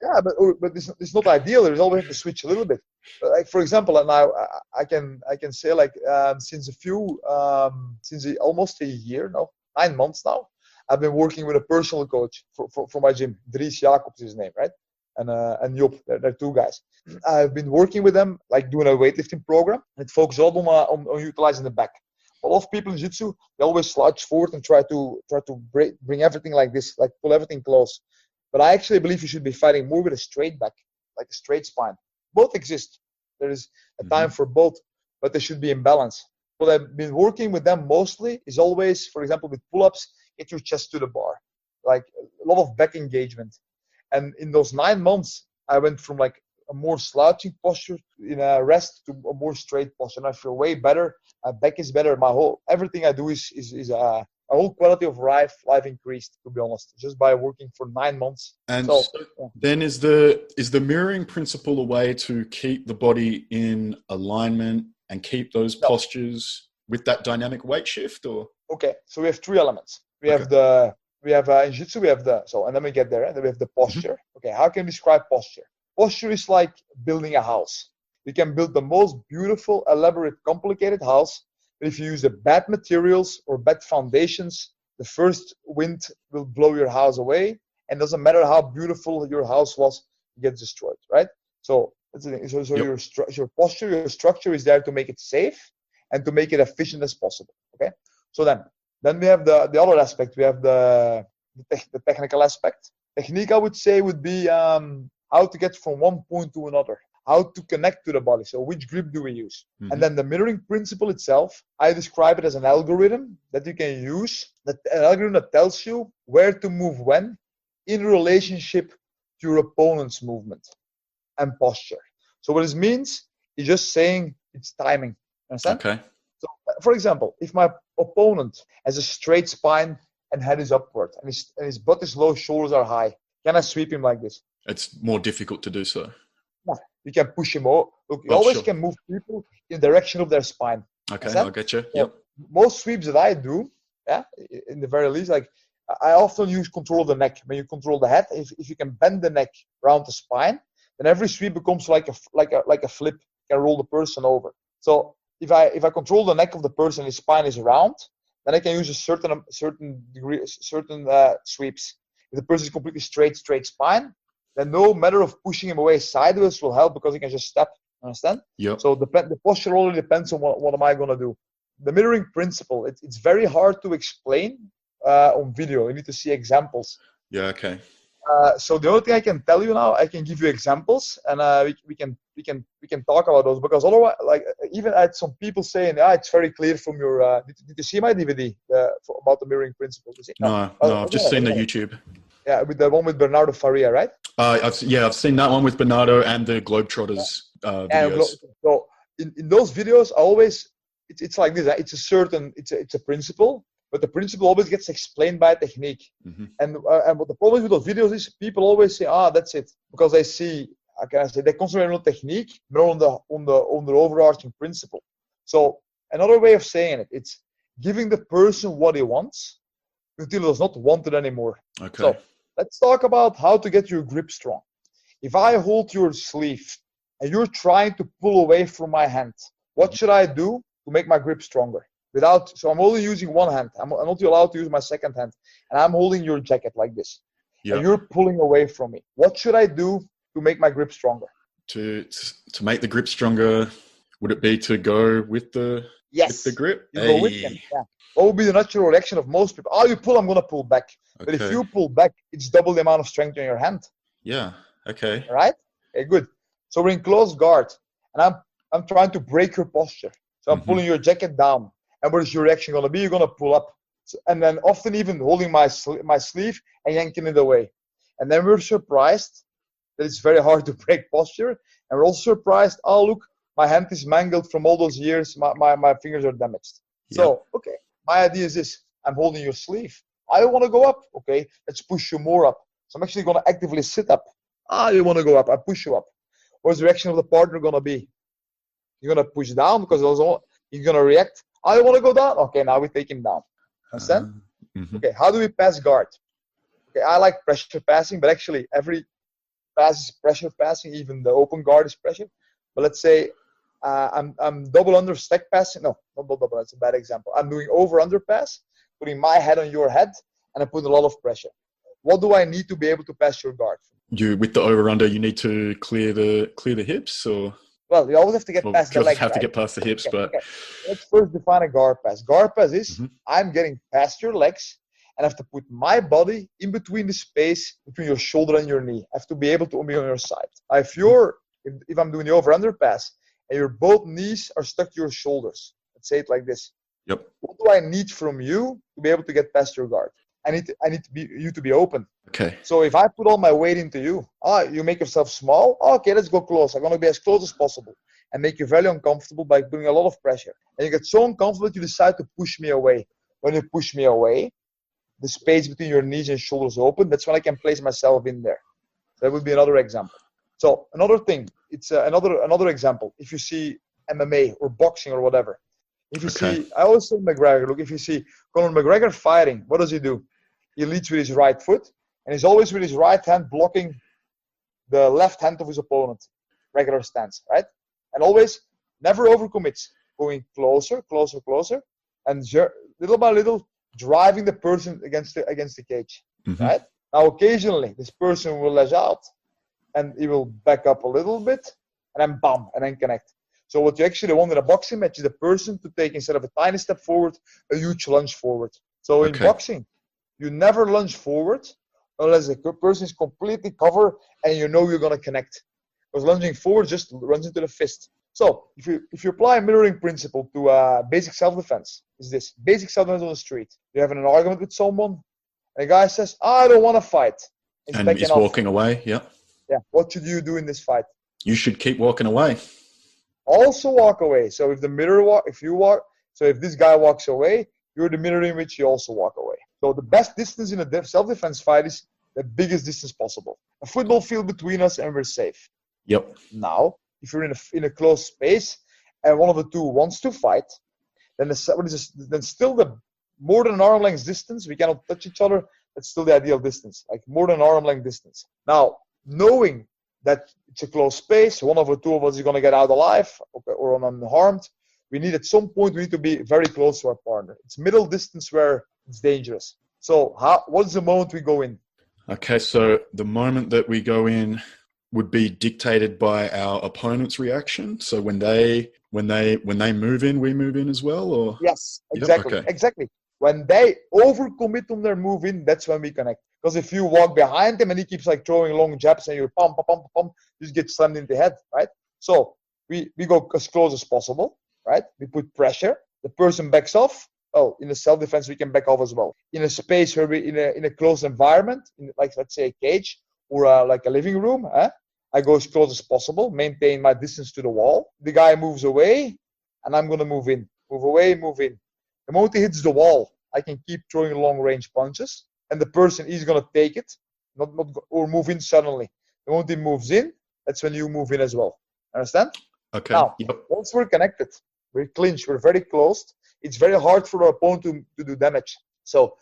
Yeah, but it's not ideal. There's always have to switch a little bit. But like for example, and now I can say like since almost a year now, 9 months now, I've been working with a personal coach for my gym. Dries Jacobs is his name, right? And Job, they're two guys. I've been working with them, like doing a weightlifting program, and it focuses all on utilizing the back. A lot of people in jiu-jitsu, they always slouch forward and try to bring everything like this, like pull everything close. But I actually believe you should be fighting more with a straight back, like a straight spine. Both exist. There is a time for both, but they should be in balance. What I've been working with them mostly is always, for example, with pull-ups, get your chest to the bar, like a lot of back engagement. And in those 9 months, I went from like a more slouching posture in a rest to a more straight posture. And I feel way better. My back is better. Everything I do is a whole quality of life increased, to be honest, just by working for 9 months. And so then is the mirroring principle a way to keep the body in alignment and keep those postures with that dynamic weight shift, or? Okay, so we have 3 elements. We have in jiu-jitsu, and then we get there, and then we have the posture. Okay, how can we describe posture? Posture is like building a house. You can build the most beautiful, elaborate, complicated house, but if you use the bad materials or bad foundations, the first wind will blow your house away, and doesn't matter how beautiful your house was, it gets destroyed, right? So your posture, your structure is there to make it safe and to make it efficient as possible. Okay, so then we have the other aspect. We have the technical aspect. Technique, I would say, would be how to get from one point to another, how to connect to the body. So which grip do we use? And then the mirroring principle itself, I describe it as an algorithm that you can use, an algorithm that tells you where to move when in relationship to your opponent's movement and posture. So what this means is just saying it's timing. Understand? Okay. So, for example, if my opponent has a straight spine and head is upward and his butt is low, shoulders are high, can I sweep him like this? It's more difficult to do so. No, you can push him out. Look, you always can move people in the direction of their spine. Okay, I'll get you. Yep. Most sweeps that I do, in the very least, like I often use control of the neck. When you control the head, if you can bend the neck around the spine, then every sweep becomes like a flip. You can roll the person over. So if I control the neck of the person, his spine is round, then I can use a certain sweeps. If the person is completely straight spine, then no matter of pushing him away sideways will help because he can just step. Understand? Yep. So the posture only depends on what am I going to do. The mirroring principle, it's very hard to explain on video. You need to see examples. Yeah. Okay. So the only thing I can tell you now, I can give you examples, and we can talk about those, because otherwise, like even I had some people saying, it's very clear from your. Did you see my DVD about the mirroring principle? No, I've just seen the YouTube. Yeah, with the one with Bernardo Faria, right? I've seen that one with Bernardo and the Globetrotters videos. So in those videos, it's like this. It's a principle, but the principle always gets explained by a technique. And what the problem with those videos is, people always say, that's it, because they see, how can I say, they concentrate on technique, but on the overarching principle. So another way of saying it, it's giving the person what he wants until he does not want it anymore. Okay. So let's talk about how to get your grip strong. If I hold your sleeve and you're trying to pull away from my hand, what should I do to make my grip stronger? So I'm only using one hand. I'm not allowed to use my second hand. And I'm holding your jacket like this. Yep. And you're pulling away from me. What should I do to make my grip stronger? To make the grip stronger, would it be to go with the grip? You go with them, yeah. What would be the natural reaction of most people? You pull, I'm going to pull back. Okay. But if you pull back, it's double the amount of strength in your hand. Yeah. Okay. All right? Okay, good. So we're in close guard. And I'm trying to break your posture. So I'm pulling your jacket down. And what is your reaction going to be? You're going to pull up. So, and then often even holding my sleeve and yanking it away. And then we're surprised that it's very hard to break posture. And we're also surprised, oh, look, my hand is mangled from all those years. My fingers are damaged. Yep. So, okay, my idea is this. I'm holding your sleeve. I want to go up. Okay, let's push you more up. So I'm actually going to actively sit up. You want to go up. I push you up. What's the reaction of the partner going to be? You're going to push down because he's going to react. I want to go down. Okay, now we take him down. Understand? Okay, how do we pass guard? Okay, I like pressure passing, but actually every pass is pressure passing. Even the open guard is pressure. But let's say I'm double under stack passing. No, not double. That's a bad example. I'm doing over under pass, putting my head on your head, and I put a lot of pressure. What do I need to be able to pass your guard? With the over under, you need to clear the hips, or well, you always have to get past the legs. Have to get past the hips, okay, but okay. Let's first define a guard pass. Guard pass is I'm getting past your legs and I have to put my body in between the space between your shoulder and your knee. I have to be able to be on your side. If I'm doing the over under pass and your both knees are stuck to your shoulders, let's say it like this. Yep. What do I need from you to be able to get past your guard? I need you to be open. Okay. So if I put all my weight into you, you make yourself small. Okay, let's go close. I'm going to be as close as possible and make you very uncomfortable by putting a lot of pressure. And you get so uncomfortable that you decide to push me away. When you push me away, the space between your knees and shoulders open. That's when I can place myself in there. That would be another example. So another thing, it's another example. If you see MMA or boxing or whatever, if you see, I always say McGregor. Look, if you see Conor McGregor fighting, what does he do? He leads with his right foot, and he's always with his right hand blocking the left hand of his opponent. Regular stance, right? And always never overcommits, going closer, closer, closer, and little by little driving the person against the cage, right? Now, occasionally, this person will lash out, and he will back up a little bit, and then bam, and then connect. So what you actually want in a boxing match is the person to take, instead of a tiny step forward, a huge lunge forward. So in boxing, you never lunge forward unless the person is completely covered and you know you're going to connect. Because lunging forward just runs into the fist. So if you apply a mirroring principle to basic self-defense, is this. Basic self-defense on the street. You're having an argument with someone, and a guy says, I don't want to fight. And he's walking away, yeah. Yeah, what should you do in this fight? You should keep walking away. Also walk away. So if this guy walks away, you're the mirror in which you also walk away. So the best distance in a self-defense fight is the biggest distance possible. A football field between us and we're safe. Yep. Now, if you're in a closed space and one of the two wants to fight, then still the more than an arm length distance, we cannot touch each other. That's still the ideal distance, like more than an arm length distance. Now, knowing that it's a closed space, one of the two of us is going to get out alive or unharmed, we need at some point, we need to be very close to our partner. It's middle distance where it's dangerous. So what is the moment we go in? Okay, so the moment that we go in would be dictated by our opponent's reaction. So when they move in, we move in as well, or yes, exactly, yep, okay. Exactly. When they overcommit on their move in, that's when we connect. Because if you walk behind him and he keeps like throwing long jabs and you pump, you just get slammed in the head, right? So we go as close as possible, right? We put pressure. The person backs off. Oh, in the self-defense, we can back off as well. In a space where we in a closed environment, like let's say a cage or like a living room, I go as close as possible, maintain my distance to the wall. The guy moves away, and I'm gonna move in, move away, move in. The moment he hits the wall, I can keep throwing long-range punches, and the person is gonna take it, or move in suddenly. The moment he moves in, that's when you move in as well. Understand? Okay. Now, once we're connected, we're clinched, we're very closed. It's very hard for our opponent to do damage. So,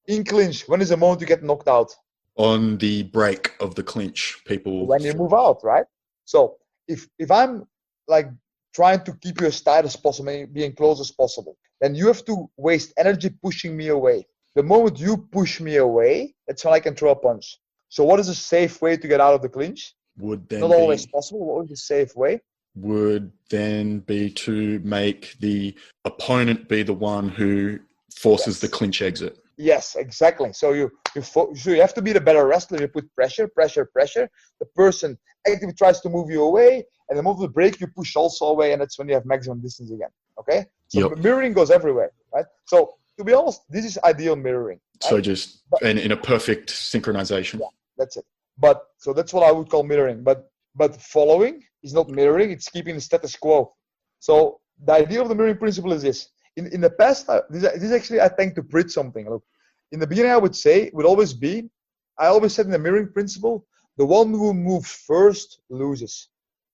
in clinch, when is the moment you get knocked out? On the break of the clinch, people. When you move out, right? So, if I'm like trying to keep you as tight as possible, being close as possible, then you have to waste energy pushing me away. The moment you push me away, that's when I can throw a punch. So, what is a safe way to get out of the clinch? Would then not always possible. What is a safe way? Would then be to make the opponent be the one who forces the clinch exit. Yes, exactly. So you have to be the better wrestler. You put pressure. The person actively tries to move you away, And the moment of the break, you push also away, and that's when you have maximum distance again. Okay? So Yep. mirroring goes everywhere, right? So to be honest, this is ideal mirroring. Right? So just in a perfect synchronization. Yeah, that's it. But so that's what I would call mirroring. But following is not mirroring; it's keeping the status quo. So the idea of the mirroring principle is this. In the past, this actually I tend to preach something. Look, in the beginning, I would say would always be. I always said in the mirroring principle, the one who moves first loses.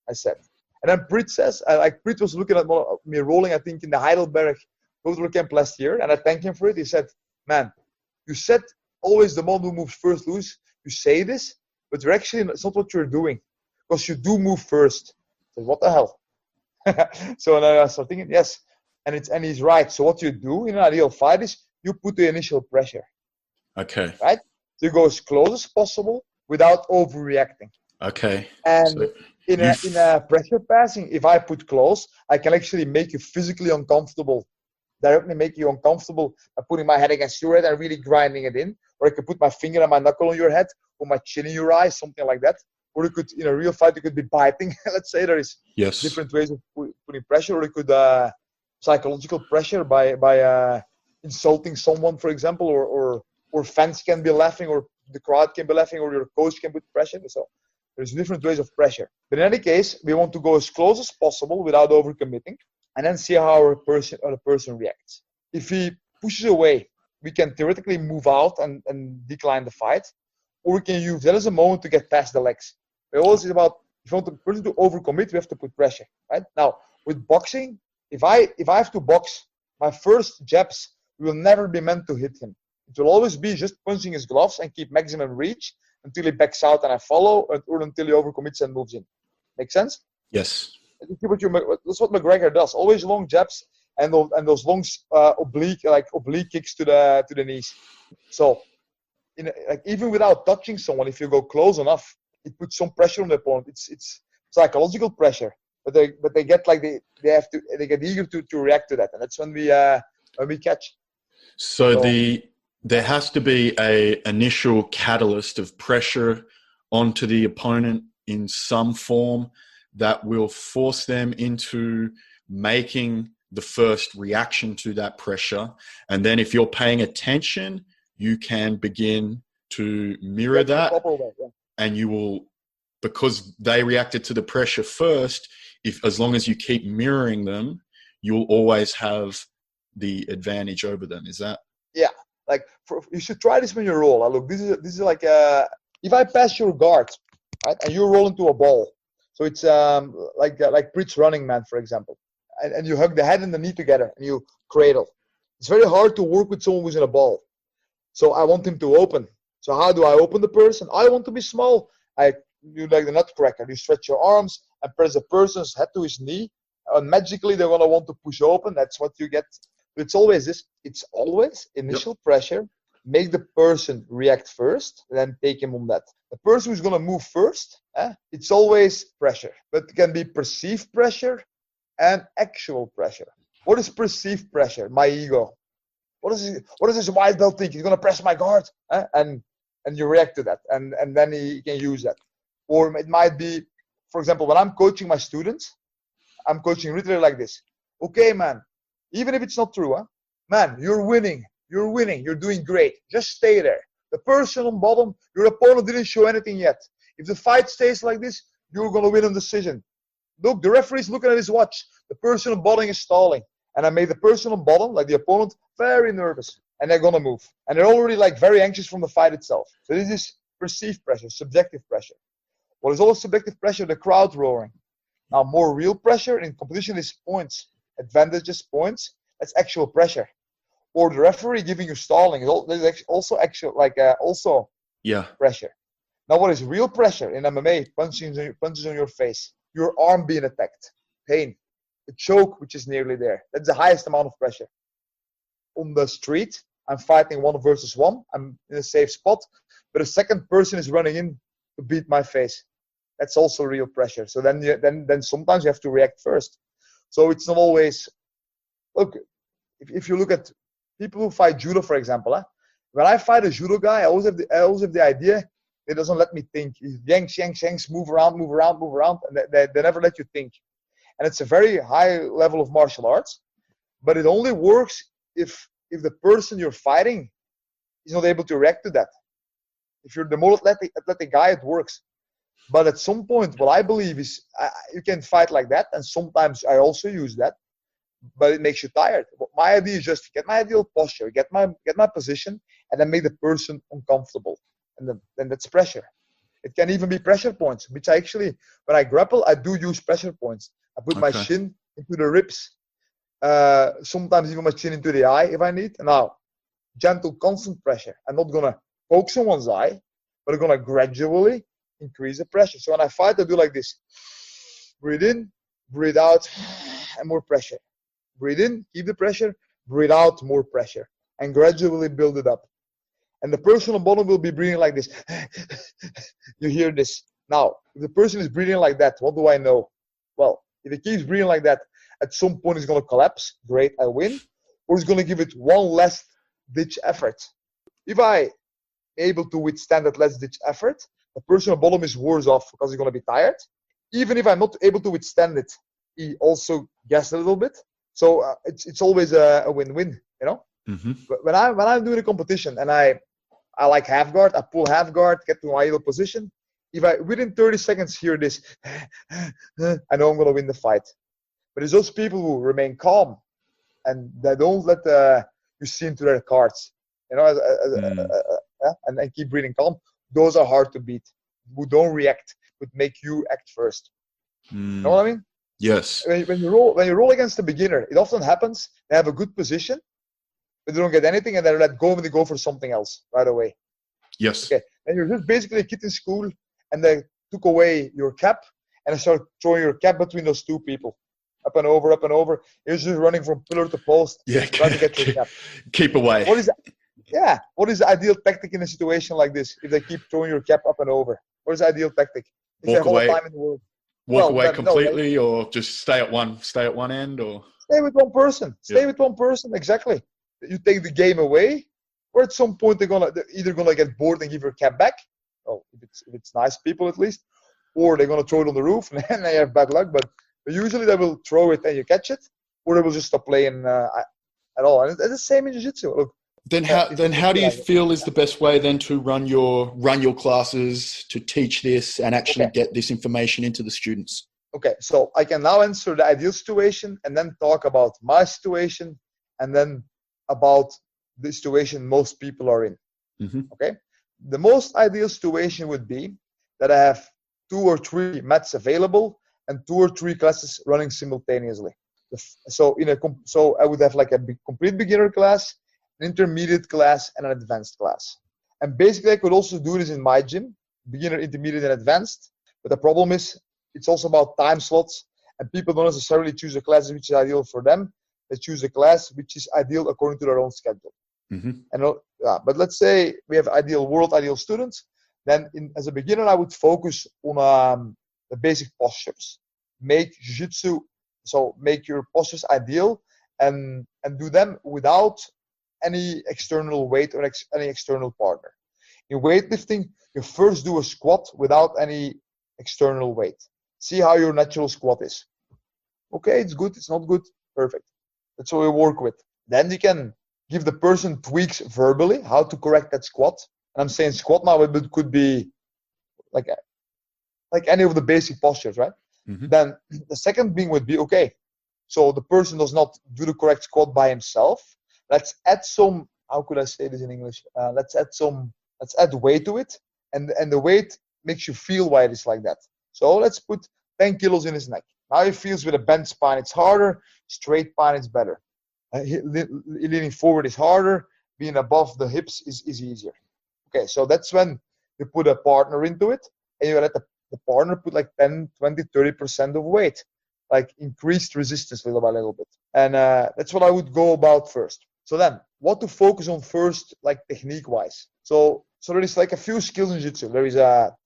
I said. And then Prit says, Prit was looking at me rolling, I think, in the Heidelberg Road Camp last year, and I thanked him for it. He said, man, you said always the one who moves first loses. You say this, but you're actually, it's not what you're doing, because you do move first. I said, what the hell? So then I started thinking, yes, and he's right. So what you do in an ideal fight is you put the initial pressure. Okay. Right? So you go as close as possible without overreacting. Okay. And so in a pressure passing, if I put close, I can actually make you physically uncomfortable, directly make you uncomfortable by putting my head against your head and really grinding it in. Or I could put my finger and my knuckle on your head, or my chin in your eyes, something like that. Or you could, in a real fight, you could be biting. Let's say there is different ways of putting pressure. Or you could psychological pressure by insulting someone, for example, or fans can be laughing, or the crowd can be laughing, or your coach can put pressure. So there's different ways of pressure. But in any case, we want to go as close as possible without overcommitting, and then see how the person reacts. If he pushes away, we can theoretically move out and decline the fight, or we can use that as a moment to get past the legs. It always is about, if you want the person to overcommit, we have to put pressure. Right? Now, with boxing, if I have to box, my first jabs will never be meant to hit him. It will always be just punching his gloves and keep maximum reach until he backs out and I follow, or until he overcommits and moves in. Make sense? Yes. That's what McGregor does. Always long jabs and those long oblique kicks to the knees. So, even without touching someone, if you go close enough, it puts some pressure on the opponent. It's psychological pressure, but they get they get eager to react to that, and that's when we catch. So there has to be a initial catalyst of pressure onto the opponent in some form that will force them into making the first reaction to that pressure. And then if you're paying attention, you can begin to mirror that. And you will, because they reacted to the pressure first, as long as you keep mirroring them, you'll always have the advantage over them. Is that? Yeah. You should try this when you roll. Look, this is like if I pass your guard, right, and you roll into a ball, so it's like Prit's running man, for example, and you hug the head and the knee together and you cradle. It's very hard to work with someone who's in a ball. So I want him to open. So how do I open the person? I want to be small. You like the nutcracker. You stretch your arms and press the person's head to his knee, and magically they're gonna want to push open. That's what you get. It's always this. It's always initial pressure. Make the person react first, and then take him on that. The person who's going to move first, it's always pressure. But it can be perceived pressure and actual pressure. What is perceived pressure? My ego. What does this white belt think? He's going to press my guard. And you react to that. And then he can use that. Or it might be, for example, when I'm coaching my students, I'm coaching literally like this. Okay, man. Even if it's not true, man, you're winning. You're winning. You're doing great. Just stay there. The person on bottom, your opponent didn't show anything yet. If the fight stays like this, you're going to win on decision. Look, the referee's looking at his watch. The person on bottom is stalling. And I made the person on bottom, like the opponent, very nervous. And they're going to move. And they're already very anxious from the fight itself. So this is perceived pressure, subjective pressure. What is also subjective pressure? The crowd roaring. Now, more real pressure in competition is points. Advantages, points. That's actual pressure. Or the referee giving you stalling. There's also actual, pressure. Now, what is real pressure in MMA? Punches on your face. Your arm being attacked. Pain. The choke, which is nearly there. That's the highest amount of pressure. On the street, I'm fighting 1 versus 1. I'm in a safe spot. But a second person is running in to beat my face. That's also real pressure. So then sometimes you have to react first. So it's not always. Look, if you look at people who fight judo, for example, when I fight a judo guy, I always have the idea They doesn't let me think. Yanks, yanks, yanks, move around, and they never let you think. And it's a very high level of martial arts, but it only works if the person you're fighting is not able to react to that. If you're the more athletic guy, it works. But at some point, what I believe is you can fight like that, and sometimes I also use that, but it makes you tired. My idea is just get my ideal posture, get my position, and then make the person uncomfortable. And then that's pressure. It can even be pressure points, which I actually, when I grapple, I do use pressure points. I put my shin into the ribs, sometimes even my chin into the eye if I need. Now, gentle, constant pressure. I'm not going to poke someone's eye, but I'm going to gradually increase the pressure. So when I fight, I do like this. Breathe in, breathe out, and more pressure. Breathe in, keep the pressure, breathe out, more pressure, and gradually build it up. And the person on bottom will be breathing like this. You hear this. Now, if the person is breathing like that, what do I know? Well, if he keeps breathing like that, at some point he's going to collapse. Great, I win. Or he's going to give it one last ditch effort. If I'm able to withstand that last ditch effort, the person on bottom is worse off because he's going to be tired. Even if I'm not able to withstand it, he also guessed a little bit. So it's always a win-win, you know. Mm-hmm. But when I'm doing a competition and I like half guard, I pull half guard, get to my ideal position. If I within 30 seconds hear this, I know I'm gonna win the fight. But it's those people who remain calm and they don't let you see into their cards, you know, and keep breathing calm. Those are hard to beat. Who don't react, but make you act first. You know what I mean? Yes. When you roll against a beginner, it often happens. They have a good position, but they don't get anything, and they let go and they go for something else right away. Yes. Okay. And you're just basically a kid in school, and they took away your cap, and they started throwing your cap between those two people, up and over, up and over. You're just running from pillar to post, trying to get your cap. Keep away. What is the ideal tactic in a situation like this? If they keep throwing your cap up and over, what is the ideal tactic? If Walk away. Time in the world. Walk away completely, or just stay at one end, or stay with one person. Stay with one person. Exactly. You take the game away, or at some point they're either gonna get bored and give your cap back. Oh, if it's nice people at least, or they're gonna throw it on the roof and then they have bad luck. But usually they will throw it and you catch it, or they will just stop playing at all. And it's the same in Jiu-Jitsu. Look. Then how do you feel is the best way then to run your classes, to teach this and actually get this information into the students? Okay, so I can now answer the ideal situation and then talk about my situation and then about the situation most people are in. Mm-hmm. Okay, the most ideal situation would be that I have 2 or 3 mats available and 2 or 3 classes running simultaneously. So I would have like a complete beginner class, an intermediate class, and an advanced class. And basically I could also do this in my gym, beginner, intermediate, and advanced. But the problem is it's also about time slots, and people don't necessarily choose a class which is ideal for them. They choose a class which is ideal according to their own schedule. Mm-hmm. But let's say we have ideal students. Then as a beginner, I would focus on the basic postures. Make jiu-jitsu, so make your postures ideal and do them without any external weight or any external partner. In weightlifting, you first do a squat without any external weight. See how your natural squat is. Okay, it's good, it's not good, perfect. That's what we work with. Then you can give the person tweaks verbally, how to correct that squat. And I'm saying squat now, but it could be like any of the basic postures, right? Mm-hmm. Then the second thing would be, okay, so the person does not do the correct squat by himself. Let's add some, how could I say this in English? Let's add weight to it. And the weight makes you feel why it is like that. So let's put 10 kilos in his neck. Now he feels with a bent spine, it's harder. Straight spine, it's better. Leaning forward is harder. Being above the hips is easier. Okay, so that's when you put a partner into it. And you let the partner put like 10, 20, 30% of weight. Like increased resistance little by little bit. And that's what I would go about first. So then, what to focus on first, like technique-wise? So there is like a few skills in Jiu-Jitsu. There is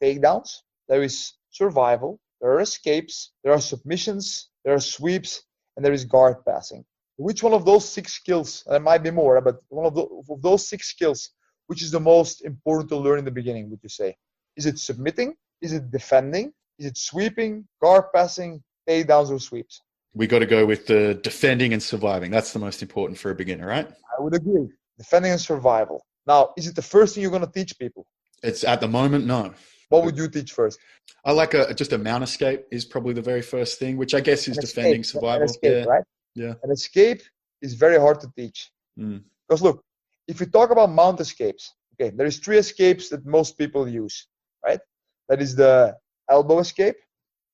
takedowns, there is survival, there are escapes, there are submissions, there are sweeps, and there is guard passing. Which one of those 6 skills, there might be more, but one of those 6 skills, which is the most important to learn in the beginning, would you say? Is it submitting? Is it defending? Is it sweeping, guard passing, takedowns, or sweeps? We got to go with the defending and surviving. That's the most important for a beginner, right? I would agree. Defending and survival. Now, is it the first thing you're going to teach people? It's at the moment, no. What would you teach first? I like just a mount escape is probably the very first thing, which I guess is defending, survival. An escape, yeah. right? Yeah. An escape is very hard to teach. Because look, if you talk about mount escapes, okay, there is 3 escapes that most people use, right? That is the elbow escape,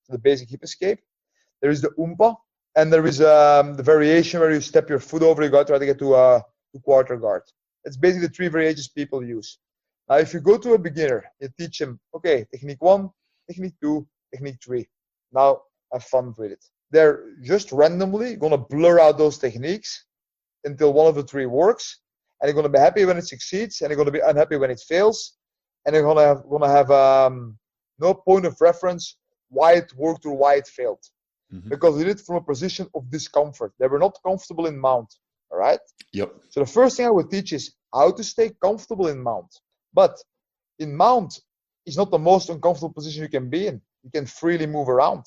the basic hip escape. There is the umpa, and there is the variation where you step your foot over, you got to try to get to quarter guard. It's basically the 3 variations people use. Now, if you go to a beginner, you teach him, okay, technique 1, technique 2, technique 3. Now, have fun with it. They're just randomly going to blur out those techniques until one of the 3 works, and they're going to be happy when it succeeds, and they're going to be unhappy when it fails, and they're going to have no point of reference why it worked or why it failed. Because they did it from a position of discomfort. They were not comfortable in mount, all right? Yep. So the first thing I would teach is how to stay comfortable in mount. But in mount, it's not the most uncomfortable position you can be in. You can freely move around.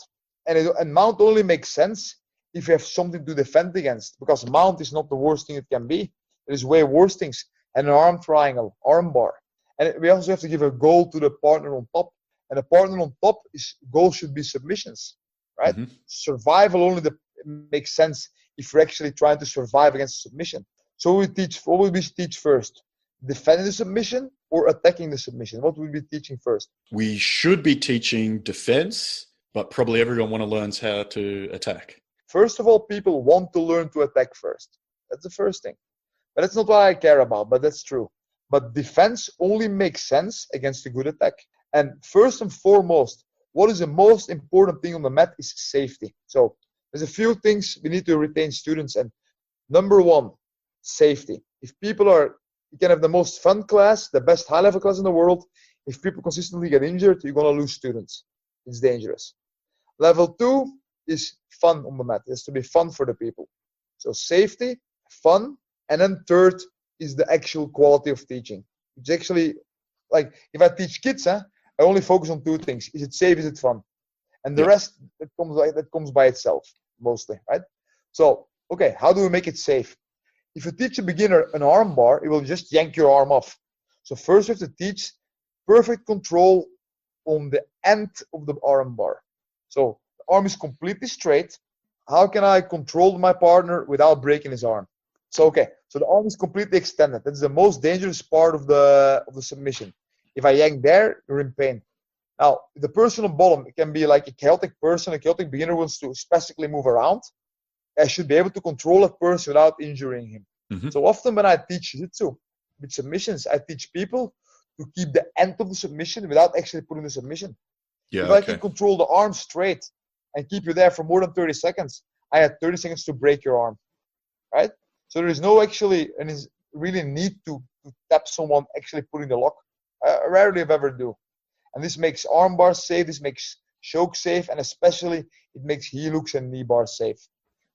And mount only makes sense if you have something to defend against, because mount is not the worst thing it can be. There is way worse things. And an arm triangle, arm bar. And we also have to give a goal to the partner on top. And the partner on top, goal should be submissions, right? Survival only makes sense if you're actually trying to survive against submission. So what would we teach first? Defending the submission or attacking the submission? What would we be teaching first? We should be teaching defense, but probably everyone learns how to attack. First of all, people want to learn to attack first. That's the first thing. But that's not what I care about, but that's true. But defense only makes sense against a good attack. And first and foremost, what is the most important thing on the mat is safety. So there's a few things we need to retain students. And number 1, safety. If people you can have the most fun class, the best high-level class in the world. If people consistently get injured, you're going to lose students. It's dangerous. Level 2 is fun on the mat. It has to be fun for the people. So safety, fun, and then third is the actual quality of teaching. It's actually, like, if I teach kids, I only focus on 2 things. Is it safe? Is it fun? And the rest, that comes by itself, mostly, right? So, okay, how do we make it safe? If you teach a beginner an arm bar, it will just yank your arm off. So first you have to teach perfect control on the end of the arm bar. So the arm is completely straight. How can I control my partner without breaking his arm? So, okay, so the arm is completely extended. That's the most dangerous part of the submission. If I yank there, you're in pain. Now, the person on bottom, it can be like a chaotic person, a chaotic beginner wants to spastically move around. I should be able to control that person without injuring him. So often when I teach Jiu-Jitsu with submissions, I teach people to keep the end of the submission without actually putting the submission. If I can control the arm straight and keep you there for more than 30 seconds, I had 30 seconds to break your arm, right? So there is no actually, and is really need to tap someone actually putting the lock. I rarely if ever do. And this makes arm bars safe, this makes choke safe, and especially it makes heel hooks and knee bars safe.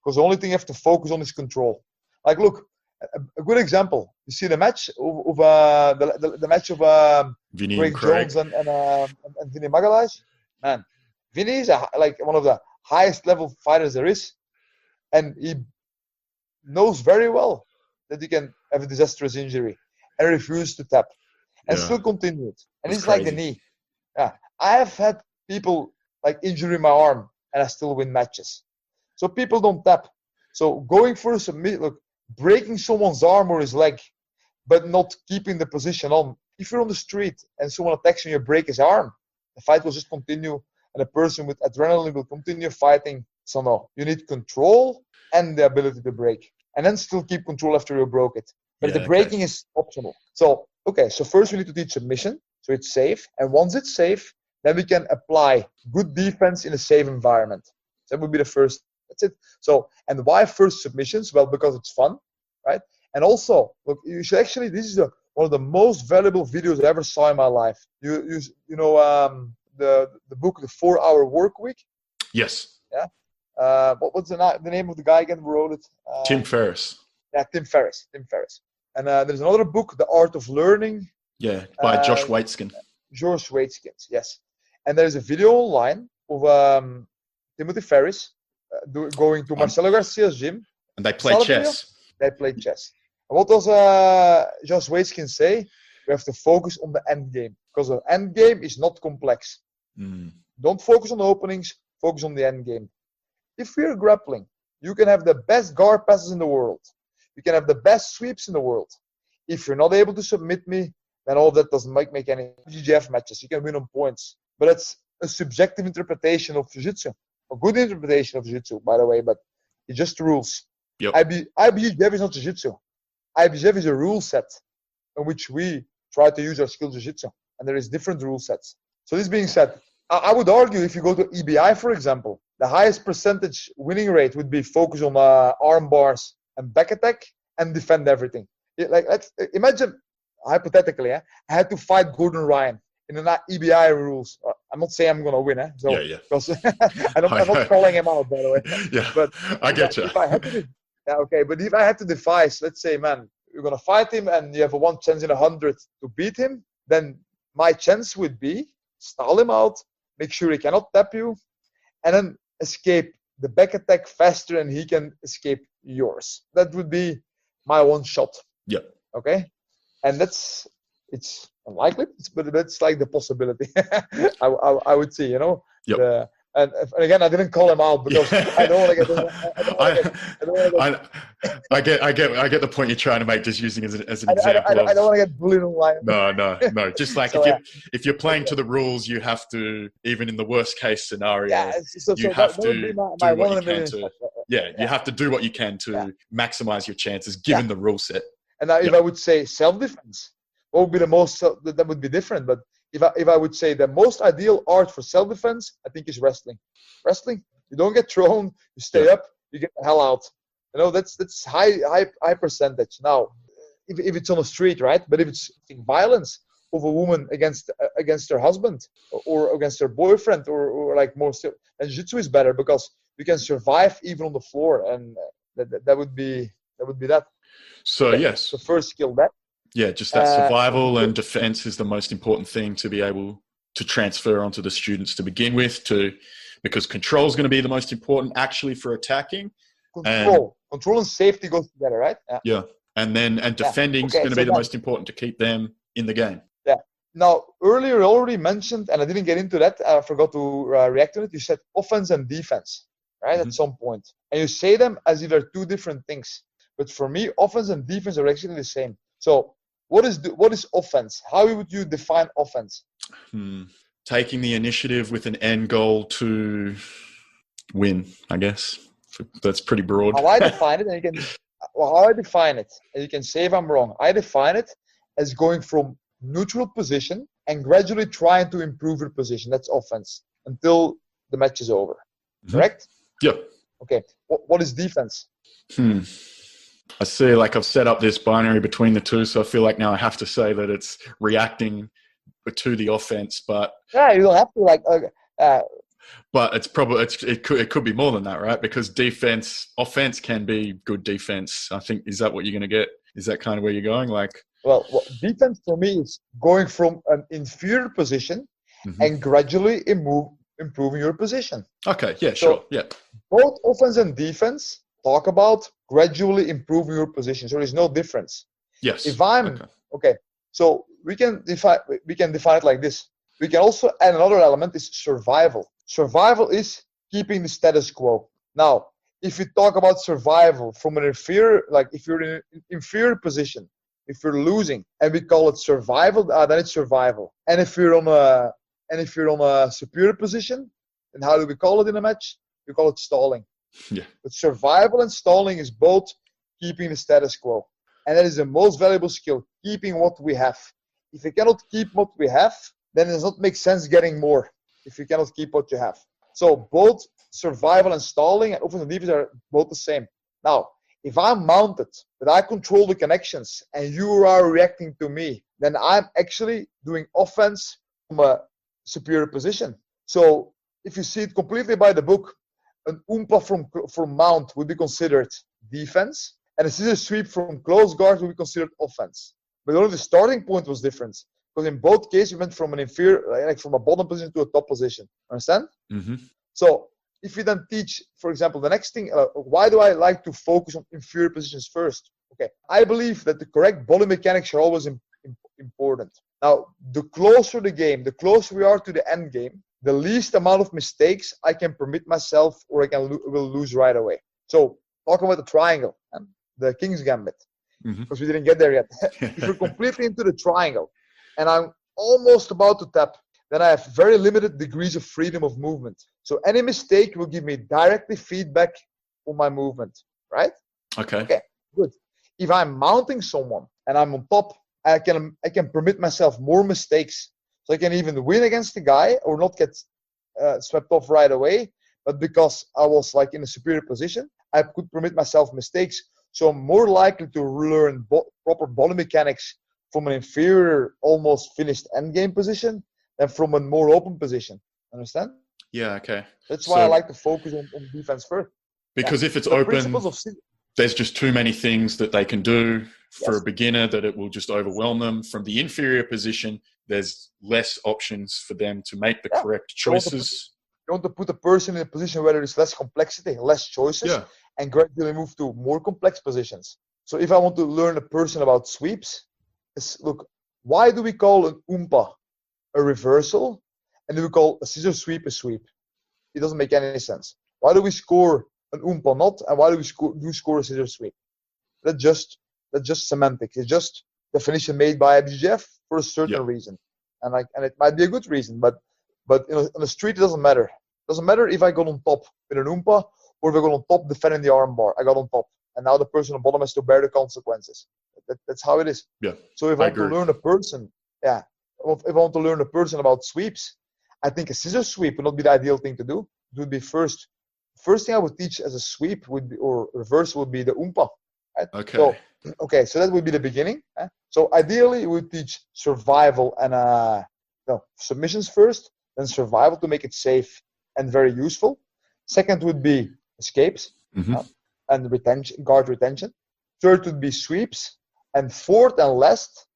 Because the only thing you have to focus on is control. Like, look, a good example. You see the match of the match of Greg Jones and Vinny Magalhaes. Man, Vinny is like one of the highest level fighters there is, and he knows very well that he can have a disastrous injury and refuse to tap and still continued. And it's like the knee. Yeah, I have had people like injuring my arm and I still win matches. So people don't tap. So going for a submit, look, breaking someone's arm or his leg, but not keeping the position on. If you're on the street and someone attacks you and you break his arm, the fight will just continue and the person with adrenaline will continue fighting. So no, you need control and the ability to break. And then still keep control after you broke it. But the breaking is optional. So, okay, so first we need to teach submission, so it's safe. And once it's safe, then we can apply good defense in a safe environment. So that would be the first. That's it. So, and why first submissions? Well, because it's fun, right? And also, look, you should actually, this is one of the most valuable videos I ever saw in my life. You know, the book, The 4-Hour Work Week? Yes. Yeah. What's the name of the guy again who wrote it? Tim Ferriss. Yeah, Tim Ferriss. And there's another book, The Art of Learning. Yeah, by Josh Waitzkin. George Waitskins, yes. And there's a video online of Timothy Ferris going to Marcelo Garcia's gym. And they play chess. They play chess. And what does Josh Waitskins say? We have to focus on the end game, because the end game is not complex. Don't focus on the openings, focus on the end game. If we're grappling, you can have the best guard passes in the world. You can have the best sweeps in the world. If you're not able to submit me, then all of that doesn't make any GGF matches. You can win on points. But it's a subjective interpretation of Jiu-Jitsu. A good interpretation of Jiu-Jitsu, by the way, but it's just rules. Yep. IBJJF is not Jiu-Jitsu. IBJJF is a rule set in which we try to use our skill Jiu-Jitsu. And there is different rule sets. So this being said, I would argue if you go to EBI, for example, the highest percentage winning rate would be focus on arm bars and back attack and defend everything. Let's imagine, hypothetically, I had to fight Gordon Ryan in the EBI rules. I'm not saying I'm going to win, So, because I'm not calling him out, by the way. Yeah, but I get you. If I had to, but if I had to devise, let's say, man, you're going to fight him and you have a 1 chance in 100 to beat him, then my chance would be stall him out, make sure he cannot tap you, and then escape the back attack faster and he can escape yours. That would be my one shot. Yeah. Okay? And it's unlikely, but that's like the possibility. I would say, Yep. And again, I didn't call him out because I don't want to get. I get the point you're trying to make, just using as an example. I don't want to get bullied online. No. Just like if you're playing to the rules, you have to, even in the worst case scenario, you have to do what you can to. You have to do what you can to maximize your chances given the rule set. And now, if I would say self-defense, what would be the most? That would be different, but. If I would say the most ideal art for self-defense, I think is wrestling. Wrestling, you don't get thrown, you stay up, you get the hell out. That's high percentage. Now, if it's on the street, right? But if it's violence of a woman against her husband or against her boyfriend or like more still, and Jiu-Jitsu is better because you can survive even on the floor, and that would be that. So yes, the first skill that. Yeah, just that survival and defense is the most important thing to be able to transfer onto the students to begin with, because control is going to be the most important actually for attacking. Control and safety goes together, right? Yeah. And defending is going to be the most important to keep them in the game. Yeah. Now, earlier I already mentioned, and I didn't get into that, I forgot to react to it. You said offense and defense, right? At some point. And you say them as if they're two different things. But for me, offense and defense are actually the same. So, what is offense? How would you define offense? Taking the initiative with an end goal to win, I guess. That's pretty broad. How I define it, and you can say if I'm wrong. I define it as going from neutral position and gradually trying to improve your position. That's offense until the match is over. Correct? Yeah. Okay. What is defense? I see, like I've set up this binary between the two, so I feel like now I have to say that it's reacting to the offense, but you don't have to but it's probably it could be more than that, right? Because offense can be good defense. I think, is that what you're going to get? Is that kind of where you're going? Well, defense for me is going from an inferior position and gradually improving your position. Okay, yeah, sure, yeah. Both offense and defense talk about gradually improving your position, so there's no difference. Yes. If I'm okay, so we can define it like this. We can also add another element, is survival. Survival is keeping the status quo. Now, if you talk about survival from an inferior, like if you're in an inferior position, if you're losing, and we call it survival, then it's survival. And if you're on a superior position, then how do we call it in a match? We call it stalling. Yeah. But survival and stalling is both keeping the status quo. And that is the most valuable skill, keeping what we have. If you cannot keep what we have, then it does not make sense getting more if you cannot keep what you have. So both survival and stalling and offense and defense are both the same. Now, if I'm mounted, but I control the connections and you are reacting to me, then I'm actually doing offense from a superior position. So if you see it completely by the book, an oompa from mount would be considered defense, and a scissor sweep from close guard would be considered offense. But only the starting point was different, Because in both cases, we went from an inferior, like from a bottom position to a top position. Understand? Mm-hmm. So if we then teach, for example, the next thing, why do I like to focus on inferior positions first? Okay, I believe that the correct body mechanics are always important. Now, the closer the game, the closer we are to the end game, the least amount of mistakes I can permit myself or I will lose right away. So talking about the triangle and the King's Gambit, because we didn't get there yet. If we're completely into the triangle and I'm almost about to tap, then I have very limited degrees of freedom of movement. So any mistake will give me directly feedback on my movement, right? Okay, good. If I'm mounting someone and I'm on top, I can permit myself more mistakes. So I can even win against the guy or not get swept off right away. But because I was like in a superior position, I could permit myself mistakes. So I'm more likely to learn proper body mechanics from an inferior, almost finished endgame position than from a more open position. Understand? Yeah, okay. That's why I like to focus on defense first. Because if it's the open, there's just too many things that they can do for a beginner that it will just overwhelm them. From the inferior position, there's less options for them to make the correct choices. You want to put a person in a position where there is less complexity, less choices, and gradually move to more complex positions. So if I want to learn a person about sweeps, look, why do we call an oompa a reversal and do we call a scissor sweep a sweep? It doesn't make any sense. Why do we score an oompa not and why do we score a scissor sweep? That's just semantics. It's just definition made by BJJ for a certain reason, and it might be a good reason, but on the street it doesn't matter. It doesn't matter if I got on top with an oompa or if I got on top defending the armbar. I got on top, and now the person on bottom has to bear the consequences. That's how it is. Yeah. So if I want to learn a person, if I want to learn a person about sweeps, I think a scissor sweep would not be the ideal thing to do. It would be first thing I would teach as a sweep would be, or reverse would be the oompa. Right? Okay. So that would be the beginning. So ideally, we would teach survival and submissions first, then survival to make it safe and very useful. Second would be escapes and retention, guard retention. Third would be sweeps, and fourth and last,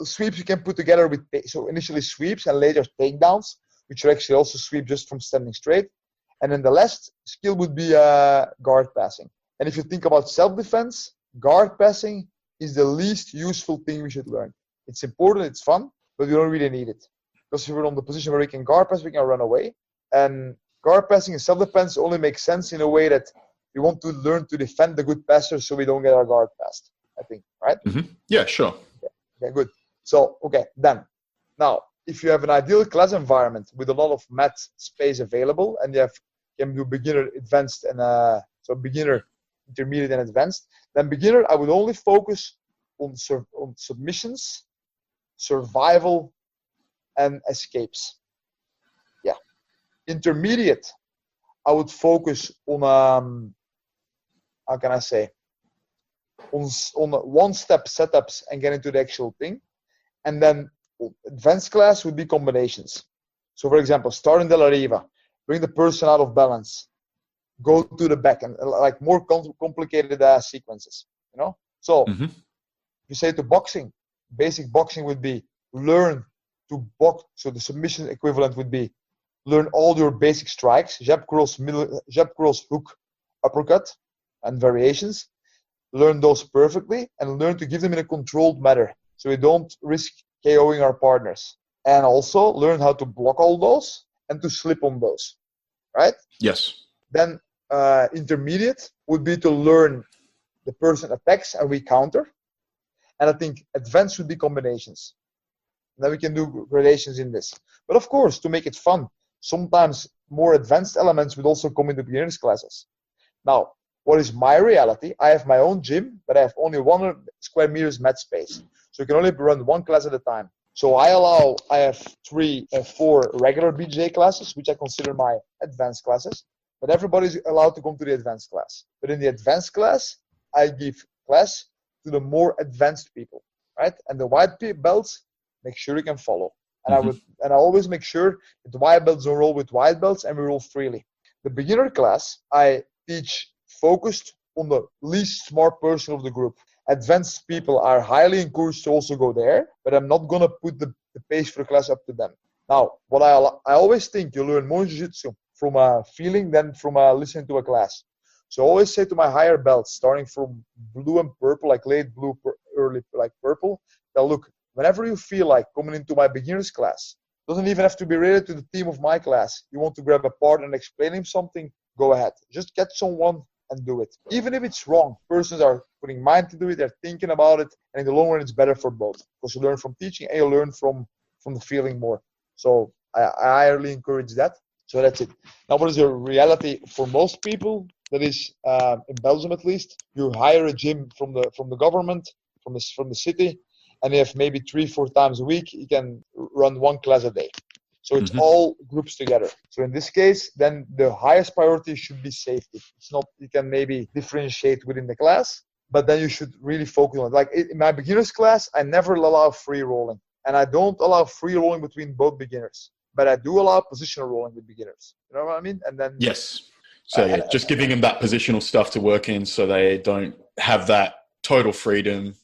sweeps you can put together with so initially sweeps and later takedowns, which are actually also sweep just from standing straight. And then the last skill would be guard passing. And if you think about self-defense, guard passing is the least useful thing we should learn. It's important, it's fun, but we don't really need it. Because if we're on the position where we can guard pass, we can run away. And guard passing and self-defense only makes sense in a way that we want to learn to defend the good passer so we don't get our guard passed, I think, right? Yeah, sure. Okay, good. So, then. Now, if you have an ideal class environment with a lot of mat space available and you can do beginner, advanced, and so beginner, intermediate, and advanced, then beginner, I would only focus on submissions, survival, and escapes. Yeah. Intermediate, I would focus on how can I say, on one-step setups and get into the actual thing. And then advanced class would be combinations. So for example, start in De La Riva, bring the person out of balance, go to the back, and like more complicated sequences, you know? So if you say to boxing, basic boxing would be learn to box. So the submission equivalent would be learn all your basic strikes, jab, cross, hook, uppercut, and variations. Learn those perfectly and learn to give them in a controlled manner so we don't risk KOing our partners. And also learn how to block all those and to slip on those, right? Yes. Then intermediate would be to learn the person attacks and we counter. And I think advanced would be combinations. Then we can do gradations in this. But of course, to make it fun, sometimes more advanced elements would also come into beginners classes. Now, what is my reality? I have my own gym, but I have only 100 square meters mat space. So you can only run one class at a time. So I have 3 or 4 regular BJJ classes, which I consider my advanced classes. But everybody's allowed to come to the advanced class. But in the advanced class, I give class to the more advanced people, right? And the white belts, make sure you can follow. And I always make sure that the white belts don't roll with white belts and we roll freely. The beginner class, I teach focused on the least smart person of the group. Advanced people are highly encouraged to also go there, but I'm not gonna put the the pace for the class up to them. Now, what I always think you learn more jiu-jitsu from a feeling than from listening to a class. So I always say to my higher belts, starting from blue and purple, like late blue, early like purple, that look, whenever you feel like coming into my beginner's class, doesn't even have to be related to the theme of my class. You want to grab a part and explain him something, go ahead. Just get someone and do it. Even if it's wrong, persons are putting mind to do it, they're thinking about it, and in the long run, it's better for both. Because you learn from teaching and you learn from the feeling more. So I highly encourage that. So that's it. Now, what is the reality for most people? That is, in Belgium at least, you hire a gym from the government, from the city, and you have maybe 3-4 times a week, you can run one class a day. So it's all groups together. So in this case, then the highest priority should be safety. It's not, you can maybe differentiate within the class, but then you should really focus on it. Like in my beginner's class, I never allow free rolling. And I don't allow free rolling between both beginners. But I do allow positional rolling with beginners. You know what I mean? And then yes. So yeah, just giving them that positional stuff to work in so they don't have that total freedom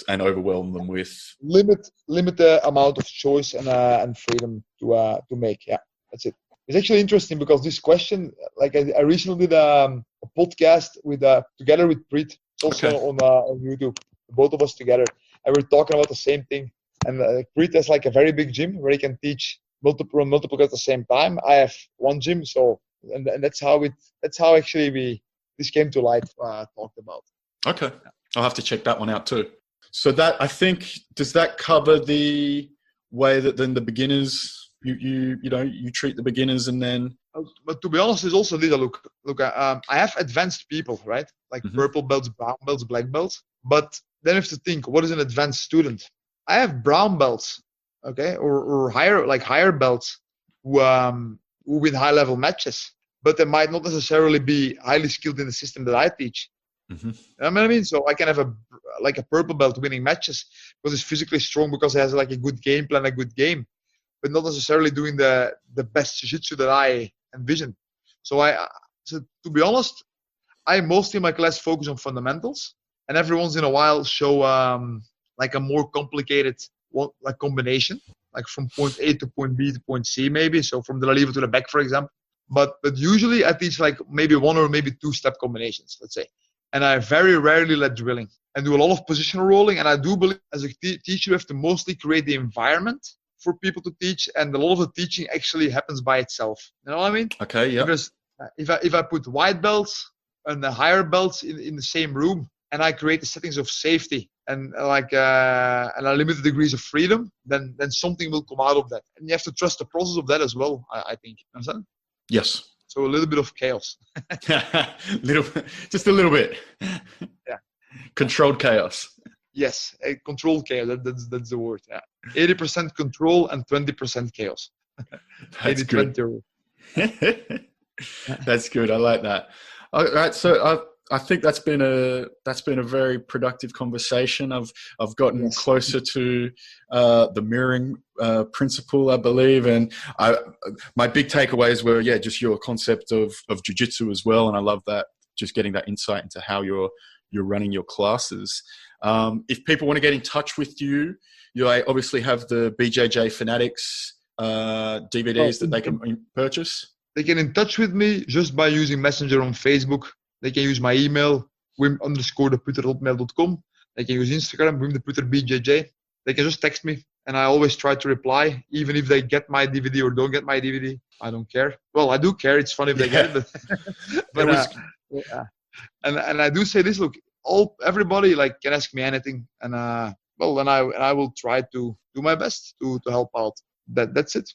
and overwhelm them with limit the amount of choice and freedom to make. Yeah, that's it. It's actually interesting because this question, like I recently did a podcast with together with Preet. It's also on YouTube. Both of us together, and we're talking about the same thing. And Preet has like a very big gym where he can teach multiple at the same time. I have one gym, so and that's how actually this came to light. Talked about. Okay, I'll have to check that one out too. So that, I think, does that cover the way that then the beginners, you treat the beginners and then? But to be honest, there's also this. Look, I have advanced people, right? Like purple belts, brown belts, black belts. But then you have to think, what is an advanced student? I have brown belts, okay, or higher belts who win high level matches, but they might not necessarily be highly skilled in the system that I teach. You know what I mean? So I can have a purple belt winning matches because it's physically strong, because it has like a good game plan, a good game, but not necessarily doing the best jiu-jitsu that I envision. So to be honest, I mostly in my class focus on fundamentals, and every once in a while show like a more complicated like combination, like from point A to point B to point C maybe. So from the lever to the back, for example. But usually I teach like maybe one or maybe two-step combinations, let's say. And I very rarely let drilling and do a lot of positional rolling. And I do believe as a teacher, you have to mostly create the environment for people to teach. And a lot of the teaching actually happens by itself. You know what I mean? Okay, yeah. Because if I put white belts and the higher belts in the same room, and I create the settings of safety and and I limit the degrees of freedom, then something will come out of that. And you have to trust the process of that as well, I think. You understand? Yes. So a little bit of chaos. Just a little bit. Yeah. Controlled chaos. Yes, controlled chaos. That's the word. Yeah. 80% control and 20% chaos. That's good. That's good. I like that. All right. So I think that's been a very productive conversation. I've gotten closer to the mirroring principle, I believe, and my big takeaways were just your concept of jiu-jitsu as well, and I love that, just getting that insight into how you're running your classes. If people want to get in touch with you, you obviously have the BJJ Fanatics DVDs that they can purchase. They get in touch with me just by using Messenger on Facebook. They can use my email, Wim_Deputter@mail.com. They can use Instagram, Wim Deputter BJJ. They can just text me, and I always try to reply, even if they get my DVD or don't get my DVD. I don't care. Well, I do care. It's fun if they get it, but and I do say this: look, everybody like can ask me anything, and then I will try to do my best to help out. That's it.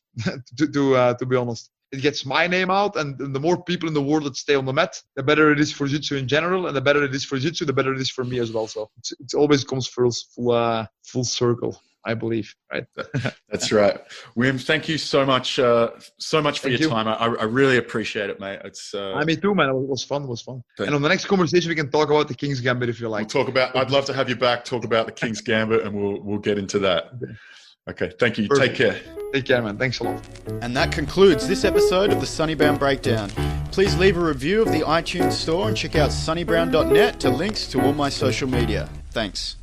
to be honest. It gets my name out, and the more people in the world that stay on the mat, the better it is for jiu-jitsu in general, and the better it is for jiu-jitsu, the better it is for me as well. So it always comes full circle, I believe. Right? That's right. Wim, thank you so much for your time. I really appreciate it, mate. It's me too, man. It was fun. And on the next conversation, we can talk about the King's Gambit if you like. I'd love to have you back. Talk about the King's Gambit, and we'll get into that. Okay. Thank you. Perfect. Take care. Take care, man. Thanks a lot. And that concludes this episode of the Sunnybound Breakdown. Please leave a review of the iTunes store and check out sunnybrown.net to links to all my social media. Thanks.